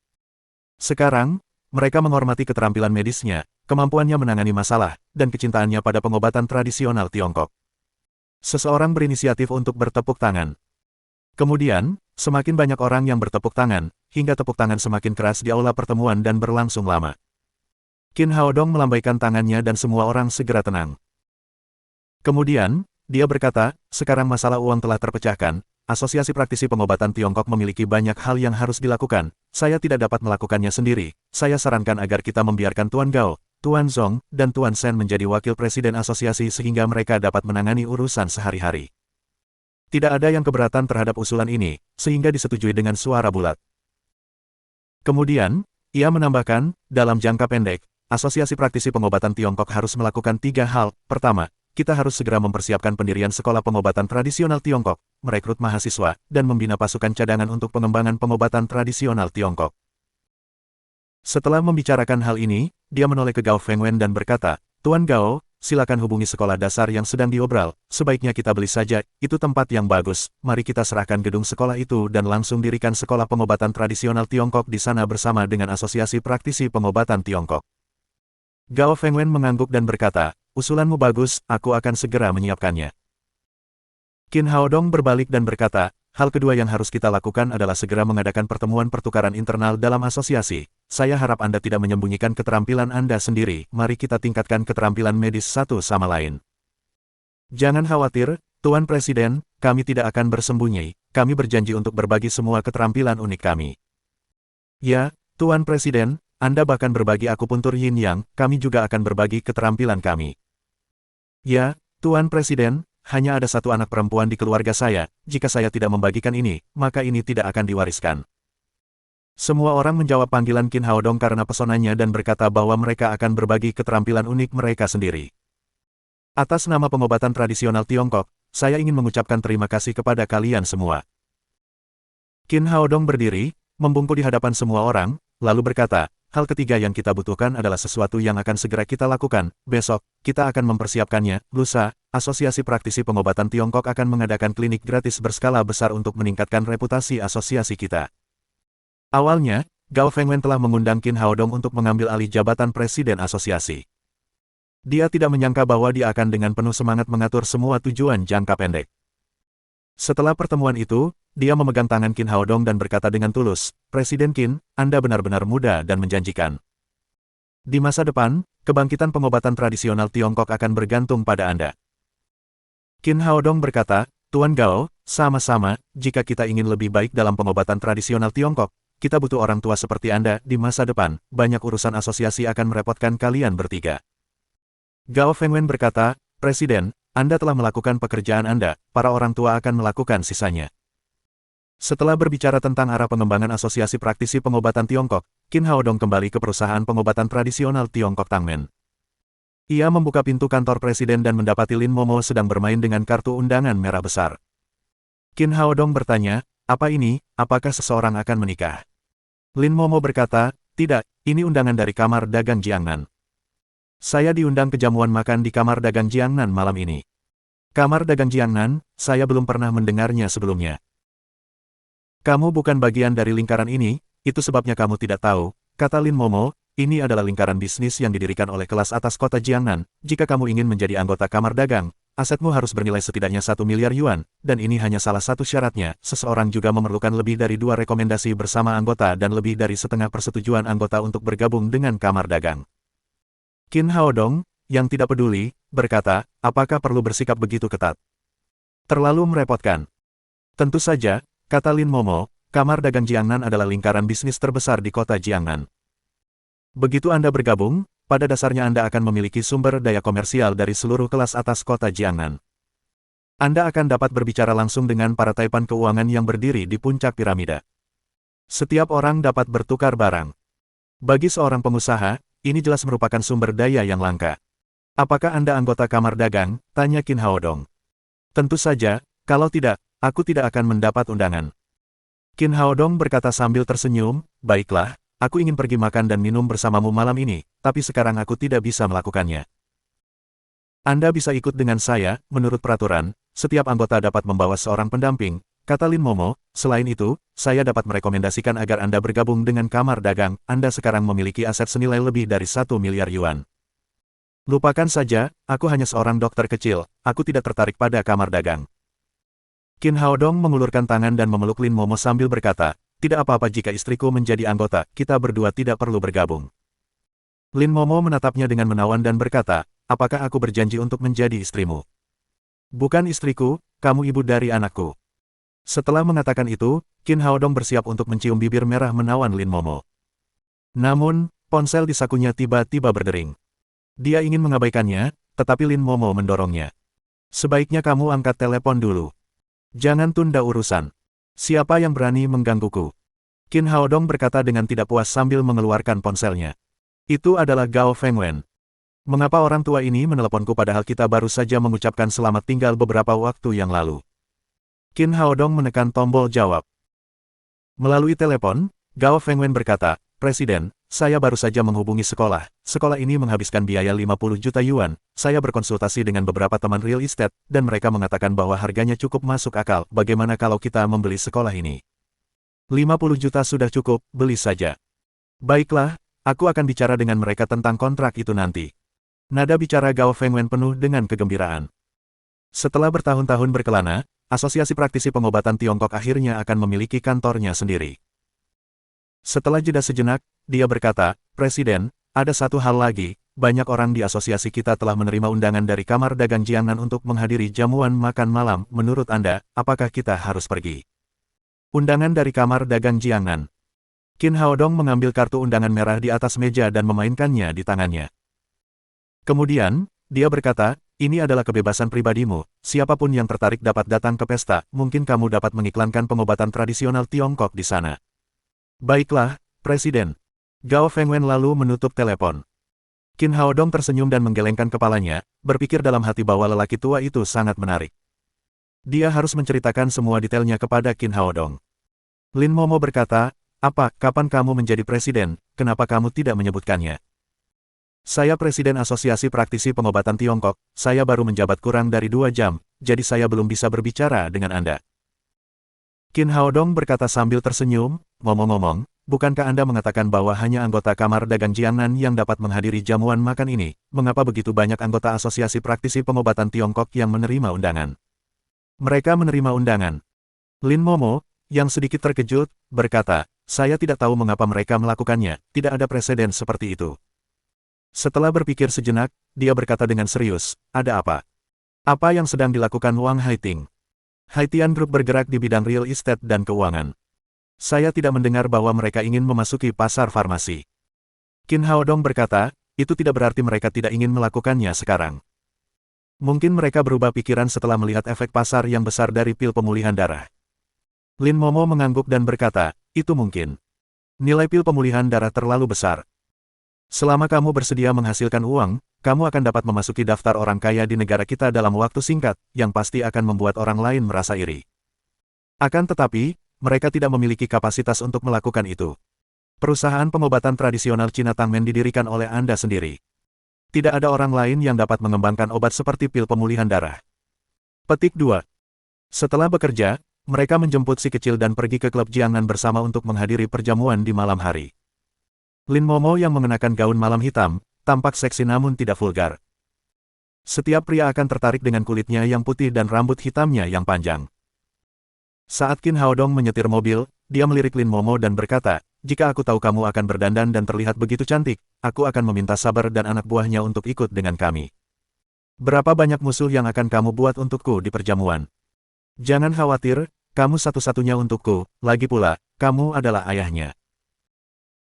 Sekarang, mereka menghormati keterampilan medisnya, kemampuannya menangani masalah, dan kecintaannya pada pengobatan tradisional Tiongkok. Seseorang berinisiatif untuk bertepuk tangan. Kemudian, semakin banyak orang yang bertepuk tangan, hingga tepuk tangan semakin keras di aula pertemuan dan berlangsung lama. Qin Haodong melambaikan tangannya dan semua orang segera tenang. Kemudian, dia berkata, sekarang masalah uang telah terpecahkan, Asosiasi Praktisi Pengobatan Tiongkok memiliki banyak hal yang harus dilakukan, saya tidak dapat melakukannya sendiri, saya sarankan agar kita membiarkan Tuan Gao, Tuan Zong, dan Tuan Shen menjadi wakil presiden asosiasi sehingga mereka dapat menangani urusan sehari-hari. Tidak ada yang keberatan terhadap usulan ini, sehingga disetujui dengan suara bulat. Kemudian, ia menambahkan, dalam jangka pendek, Asosiasi Praktisi Pengobatan Tiongkok harus melakukan 3 hal. Pertama, kita harus segera mempersiapkan pendirian sekolah pengobatan tradisional Tiongkok, merekrut mahasiswa, dan membina pasukan cadangan untuk pengembangan pengobatan tradisional Tiongkok. Setelah membicarakan hal ini, dia menoleh ke Gao Fengwen dan berkata, Tuan Gao, silakan hubungi sekolah dasar yang sedang diobral, sebaiknya kita beli saja, itu tempat yang bagus, mari kita serahkan gedung sekolah itu dan langsung dirikan sekolah pengobatan tradisional Tiongkok di sana bersama dengan Asosiasi Praktisi Pengobatan Tiongkok. Gao Fengwen mengangguk dan berkata, usulanmu bagus, aku akan segera menyiapkannya. Qin Haodong berbalik dan berkata, hal kedua yang harus kita lakukan adalah segera mengadakan pertemuan pertukaran internal dalam asosiasi. Saya harap Anda tidak menyembunyikan keterampilan Anda sendiri, mari kita tingkatkan keterampilan medis satu sama lain. Jangan khawatir, Tuan Presiden, kami tidak akan bersembunyi, kami berjanji untuk berbagi semua keterampilan unik kami. Ya, Tuan Presiden, Anda bahkan berbagi akupuntur yin yang, kami juga akan berbagi keterampilan kami. Ya, Tuan Presiden, hanya ada satu anak perempuan di keluarga saya, jika saya tidak membagikan ini, maka ini tidak akan diwariskan. Semua orang menjawab panggilan Qin Haodong karena pesonanya dan berkata bahwa mereka akan berbagi keterampilan unik mereka sendiri. Atas nama pengobatan tradisional Tiongkok, saya ingin mengucapkan terima kasih kepada kalian semua. Qin Haodong berdiri, membungkuk di hadapan semua orang, lalu berkata, hal ketiga yang kita butuhkan adalah sesuatu yang akan segera kita lakukan. Besok, kita akan mempersiapkannya. Lusa, Asosiasi Praktisi Pengobatan Tiongkok akan mengadakan klinik gratis berskala besar untuk meningkatkan reputasi asosiasi kita. Awalnya, Gao Fengwen telah mengundang Qin Haodong untuk mengambil alih jabatan presiden asosiasi. Dia tidak menyangka bahwa dia akan dengan penuh semangat mengatur semua tujuan jangka pendek. Setelah pertemuan itu, dia memegang tangan Qin Haodong dan berkata dengan tulus, Presiden Qin, Anda benar-benar muda dan menjanjikan. Di masa depan, kebangkitan pengobatan tradisional Tiongkok akan bergantung pada Anda. Qin Haodong berkata, Tuan Gao, sama-sama, jika kita ingin lebih baik dalam pengobatan tradisional Tiongkok, kita butuh orang tua seperti Anda di masa depan, banyak urusan asosiasi akan merepotkan kalian bertiga. Gao Fengwen berkata, Presiden, Anda telah melakukan pekerjaan Anda, para orang tua akan melakukan sisanya. Setelah berbicara tentang arah pengembangan asosiasi praktisi pengobatan Tiongkok, Qin Haodong kembali ke perusahaan pengobatan tradisional Tiongkok Tangmen. Ia membuka pintu kantor presiden dan mendapati Lin Momo sedang bermain dengan kartu undangan merah besar. Qin Haodong bertanya, apa ini, apakah seseorang akan menikah? Lin Momo berkata, tidak, ini undangan dari kamar dagang Jiangnan. Saya diundang ke jamuan makan di kamar dagang Jiangnan malam ini. Kamar dagang Jiangnan, saya belum pernah mendengarnya sebelumnya. Kamu bukan bagian dari lingkaran ini, itu sebabnya kamu tidak tahu, kata Lin Momo, ini adalah lingkaran bisnis yang didirikan oleh kelas atas kota Jiangnan. Jika kamu ingin menjadi anggota kamar dagang, asetmu harus bernilai setidaknya 1 miliar yuan, dan ini hanya salah satu syaratnya. Seseorang juga memerlukan lebih dari 2 rekomendasi bersama anggota dan lebih dari setengah persetujuan anggota untuk bergabung dengan kamar dagang. Qin Haodong, yang tidak peduli, berkata, apakah perlu bersikap begitu ketat? Terlalu merepotkan. Tentu saja, kata Lin Momo, kamar dagang Jiangnan adalah lingkaran bisnis terbesar di kota Jiangnan. Begitu Anda bergabung, pada dasarnya Anda akan memiliki sumber daya komersial dari seluruh kelas atas kota Jiangnan. Anda akan dapat berbicara langsung dengan para taipan keuangan yang berdiri di puncak piramida. Setiap orang dapat bertukar barang. Bagi seorang pengusaha, ini jelas merupakan sumber daya yang langka. Apakah Anda anggota kamar dagang? Tanya Qin Haodong. Tentu saja, kalau tidak, aku tidak akan mendapat undangan. Qin Haodong berkata sambil tersenyum, baiklah. Aku ingin pergi makan dan minum bersamamu malam ini, tapi sekarang aku tidak bisa melakukannya. Anda bisa ikut dengan saya, menurut peraturan, setiap anggota dapat membawa seorang pendamping, kata Lin Momo. Selain itu, saya dapat merekomendasikan agar Anda bergabung dengan kamar dagang. Anda sekarang memiliki aset senilai lebih dari 1 miliar yuan. Lupakan saja, aku hanya seorang dokter kecil, aku tidak tertarik pada kamar dagang. Qin Haodong mengulurkan tangan dan memeluk Lin Momo sambil berkata, tidak apa-apa jika istriku menjadi anggota, kita berdua tidak perlu bergabung. Lin Momo menatapnya dengan menawan dan berkata, apakah aku berjanji untuk menjadi istrimu? Bukan istriku, kamu ibu dari anakku. Setelah mengatakan itu, Qin Haodong bersiap untuk mencium bibir merah menawan Lin Momo. Namun, ponsel di sakunya tiba-tiba berdering. Dia ingin mengabaikannya, tetapi Lin Momo mendorongnya. Sebaiknya kamu angkat telepon dulu. Jangan tunda urusan. Siapa yang berani menggangguku? Qin Haodong berkata dengan tidak puas sambil mengeluarkan ponselnya. Itu adalah Gao Fengwen. Mengapa orang tua ini meneleponku padahal kita baru saja mengucapkan selamat tinggal beberapa waktu yang lalu? Qin Haodong menekan tombol jawab. Melalui telepon, Gao Fengwen berkata, Presiden, saya baru saja menghubungi sekolah. Sekolah ini menghabiskan biaya 50 juta yuan. Saya berkonsultasi dengan beberapa teman real estate, dan mereka mengatakan bahwa harganya cukup masuk akal. Bagaimana kalau kita membeli sekolah ini? 50 juta sudah cukup, beli saja. Baiklah, aku akan bicara dengan mereka tentang kontrak itu nanti. Nada bicara Gao Fengwen penuh dengan kegembiraan. Setelah bertahun-tahun berkelana, Asosiasi Praktisi Pengobatan Tiongkok akhirnya akan memiliki kantornya sendiri. Setelah jeda sejenak, dia berkata, Presiden, ada satu hal lagi, banyak orang di asosiasi kita telah menerima undangan dari Kamar Dagang Jiangnan untuk menghadiri jamuan makan malam. Menurut Anda, apakah kita harus pergi? Undangan dari Kamar Dagang Jiangnan. Qin Haodong mengambil kartu undangan merah di atas meja dan memainkannya di tangannya. Kemudian, dia berkata, ini adalah kebebasan pribadimu, siapapun yang tertarik dapat datang ke pesta, mungkin kamu dapat mengiklankan pengobatan tradisional Tiongkok di sana. Baiklah, Presiden. Gao Fengwen lalu menutup telepon. Qin Haodong tersenyum dan menggelengkan kepalanya, berpikir dalam hati bahwa lelaki tua itu sangat menarik. Dia harus menceritakan semua detailnya kepada Qin Haodong. Lin Momo berkata, kapan kamu menjadi presiden, kenapa kamu tidak menyebutkannya? Saya Presiden Asosiasi Praktisi Pengobatan Tiongkok, saya baru menjabat kurang dari 2 jam, jadi saya belum bisa berbicara dengan Anda. Qin Haodong berkata sambil tersenyum, ngomong-ngomong, bukankah Anda mengatakan bahwa hanya anggota Kamar Dagang Jiangnan yang dapat menghadiri jamuan makan ini? Mengapa begitu banyak anggota Asosiasi Praktisi Pengobatan Tiongkok yang menerima undangan? Mereka menerima undangan. Lin Momo, yang sedikit terkejut, berkata, saya tidak tahu mengapa mereka melakukannya, tidak ada preseden seperti itu. Setelah berpikir sejenak, dia berkata dengan serius, ada apa? Apa yang sedang dilakukan Wang Haiting? Haitian Group bergerak di bidang real estate dan keuangan. Saya tidak mendengar bahwa mereka ingin memasuki pasar farmasi. Qin Haodong berkata, itu tidak berarti mereka tidak ingin melakukannya sekarang. Mungkin mereka berubah pikiran setelah melihat efek pasar yang besar dari pil pemulihan darah. Lin Momo mengangguk dan berkata, itu mungkin. Nilai pil pemulihan darah terlalu besar. Selama kamu bersedia menghasilkan uang, kamu akan dapat memasuki daftar orang kaya di negara kita dalam waktu singkat, yang pasti akan membuat orang lain merasa iri. Akan tetapi, mereka tidak memiliki kapasitas untuk melakukan itu. Perusahaan pengobatan tradisional Cina Tangmen didirikan oleh Anda sendiri. Tidak ada orang lain yang dapat mengembangkan obat seperti pil pemulihan darah. Petik 2. Setelah bekerja, mereka menjemput si kecil dan pergi ke klub Jiangnan bersama untuk menghadiri perjamuan di malam hari. Lin Momo yang mengenakan gaun malam hitam, tampak seksi namun tidak vulgar. Setiap pria akan tertarik dengan kulitnya yang putih dan rambut hitamnya yang panjang. Saat Qin Haodong menyetir mobil, dia melirik Lin Momo dan berkata, jika aku tahu kamu akan berdandan dan terlihat begitu cantik, aku akan meminta Sabar dan anak buahnya untuk ikut dengan kami. Berapa banyak musuh yang akan kamu buat untukku di perjamuan? Jangan khawatir, kamu satu-satunya untukku, lagi pula, kamu adalah ayahnya.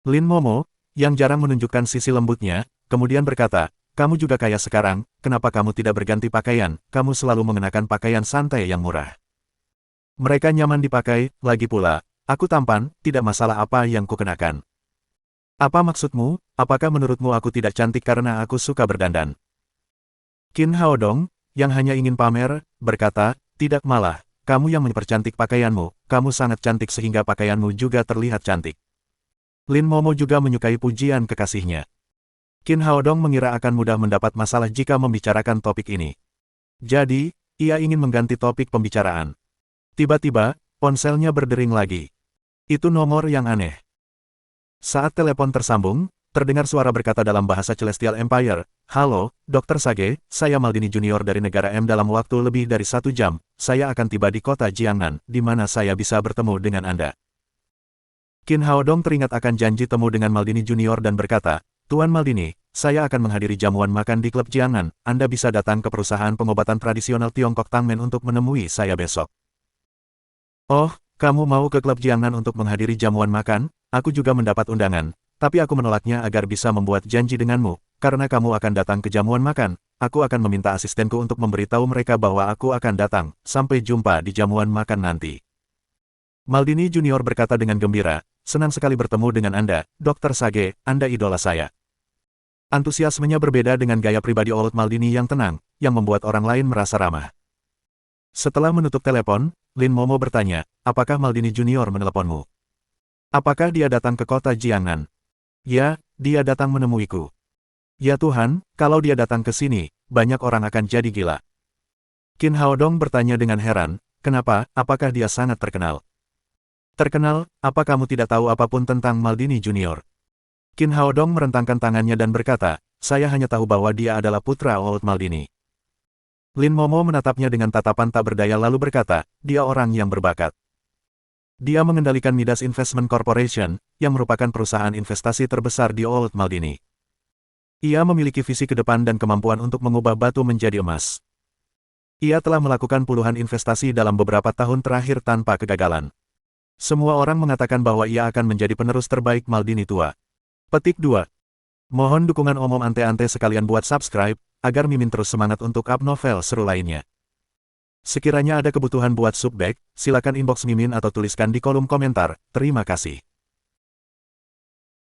Lin Momo, yang jarang menunjukkan sisi lembutnya, kemudian berkata, kamu juga kaya sekarang, kenapa kamu tidak berganti pakaian, kamu selalu mengenakan pakaian santai yang murah. Mereka nyaman dipakai, lagi pula, aku tampan, tidak masalah apa yang kukenakan. Apa maksudmu, apakah menurutmu aku tidak cantik karena aku suka berdandan? Qin Haodong, yang hanya ingin pamer, berkata, tidak malah, kamu yang mempercantik pakaianmu, kamu sangat cantik sehingga pakaianmu juga terlihat cantik. Lin Momo juga menyukai pujian kekasihnya. Qin Haodong mengira akan mudah mendapat masalah jika membicarakan topik ini. Jadi, ia ingin mengganti topik pembicaraan. Tiba-tiba, ponselnya berdering lagi. Itu nomor yang aneh. Saat telepon tersambung, terdengar suara berkata dalam bahasa Celestial Empire, halo, Dr. Sage, saya Maldini Junior dari negara M dalam waktu lebih dari 1 jam, saya akan tiba di kota Jiangnan, di mana saya bisa bertemu dengan Anda. Qin Haodong teringat akan janji temu dengan Maldini Junior dan berkata, Tuan Maldini, saya akan menghadiri jamuan makan di klub Jiangnan, Anda bisa datang ke perusahaan pengobatan tradisional Tiongkok Tangmen untuk menemui saya besok. Oh, kamu mau ke klub Jiangnan untuk menghadiri jamuan makan? Aku juga mendapat undangan, Tapi aku menolaknya agar bisa membuat janji denganmu, karena kamu akan datang ke jamuan makan. Aku akan meminta asistenku untuk memberitahu mereka bahwa aku akan datang. Sampai jumpa di jamuan makan nanti. Maldini Junior berkata dengan gembira, senang sekali bertemu dengan Anda, Dr. Sage, Anda idola saya. Antusiasmenya berbeda dengan gaya pribadi Old Maldini yang tenang, yang membuat orang lain merasa ramah. Setelah menutup telepon, Lin Momo bertanya, apakah Maldini Junior meneleponmu? Apakah dia datang ke kota Jiangnan? Ya, dia datang menemuiku. Ya Tuhan, kalau dia datang ke sini, banyak orang akan jadi gila. Qin Haodong bertanya dengan heran, kenapa, apakah dia sangat terkenal? Terkenal, apa kamu tidak tahu apapun tentang Maldini Junior? Qin Haodong merentangkan tangannya dan berkata, saya hanya tahu bahwa dia adalah putra Old Maldini. Lin Momo menatapnya dengan tatapan tak berdaya lalu berkata, dia orang yang berbakat. Dia mengendalikan Midas Investment Corporation, yang merupakan perusahaan investasi terbesar di Old Maldini. Ia memiliki visi ke depan dan kemampuan untuk mengubah batu menjadi emas. Ia telah melakukan puluhan investasi dalam beberapa tahun terakhir tanpa kegagalan. Semua orang mengatakan bahwa ia akan menjadi penerus terbaik Maldini tua. Petik 2. Mohon dukungan Om Ante-Ante sekalian buat subscribe, agar Mimin terus semangat untuk up novel seru lainnya. Sekiranya ada kebutuhan buat subbag, silakan inbox Mimin atau tuliskan di kolom komentar. Terima kasih.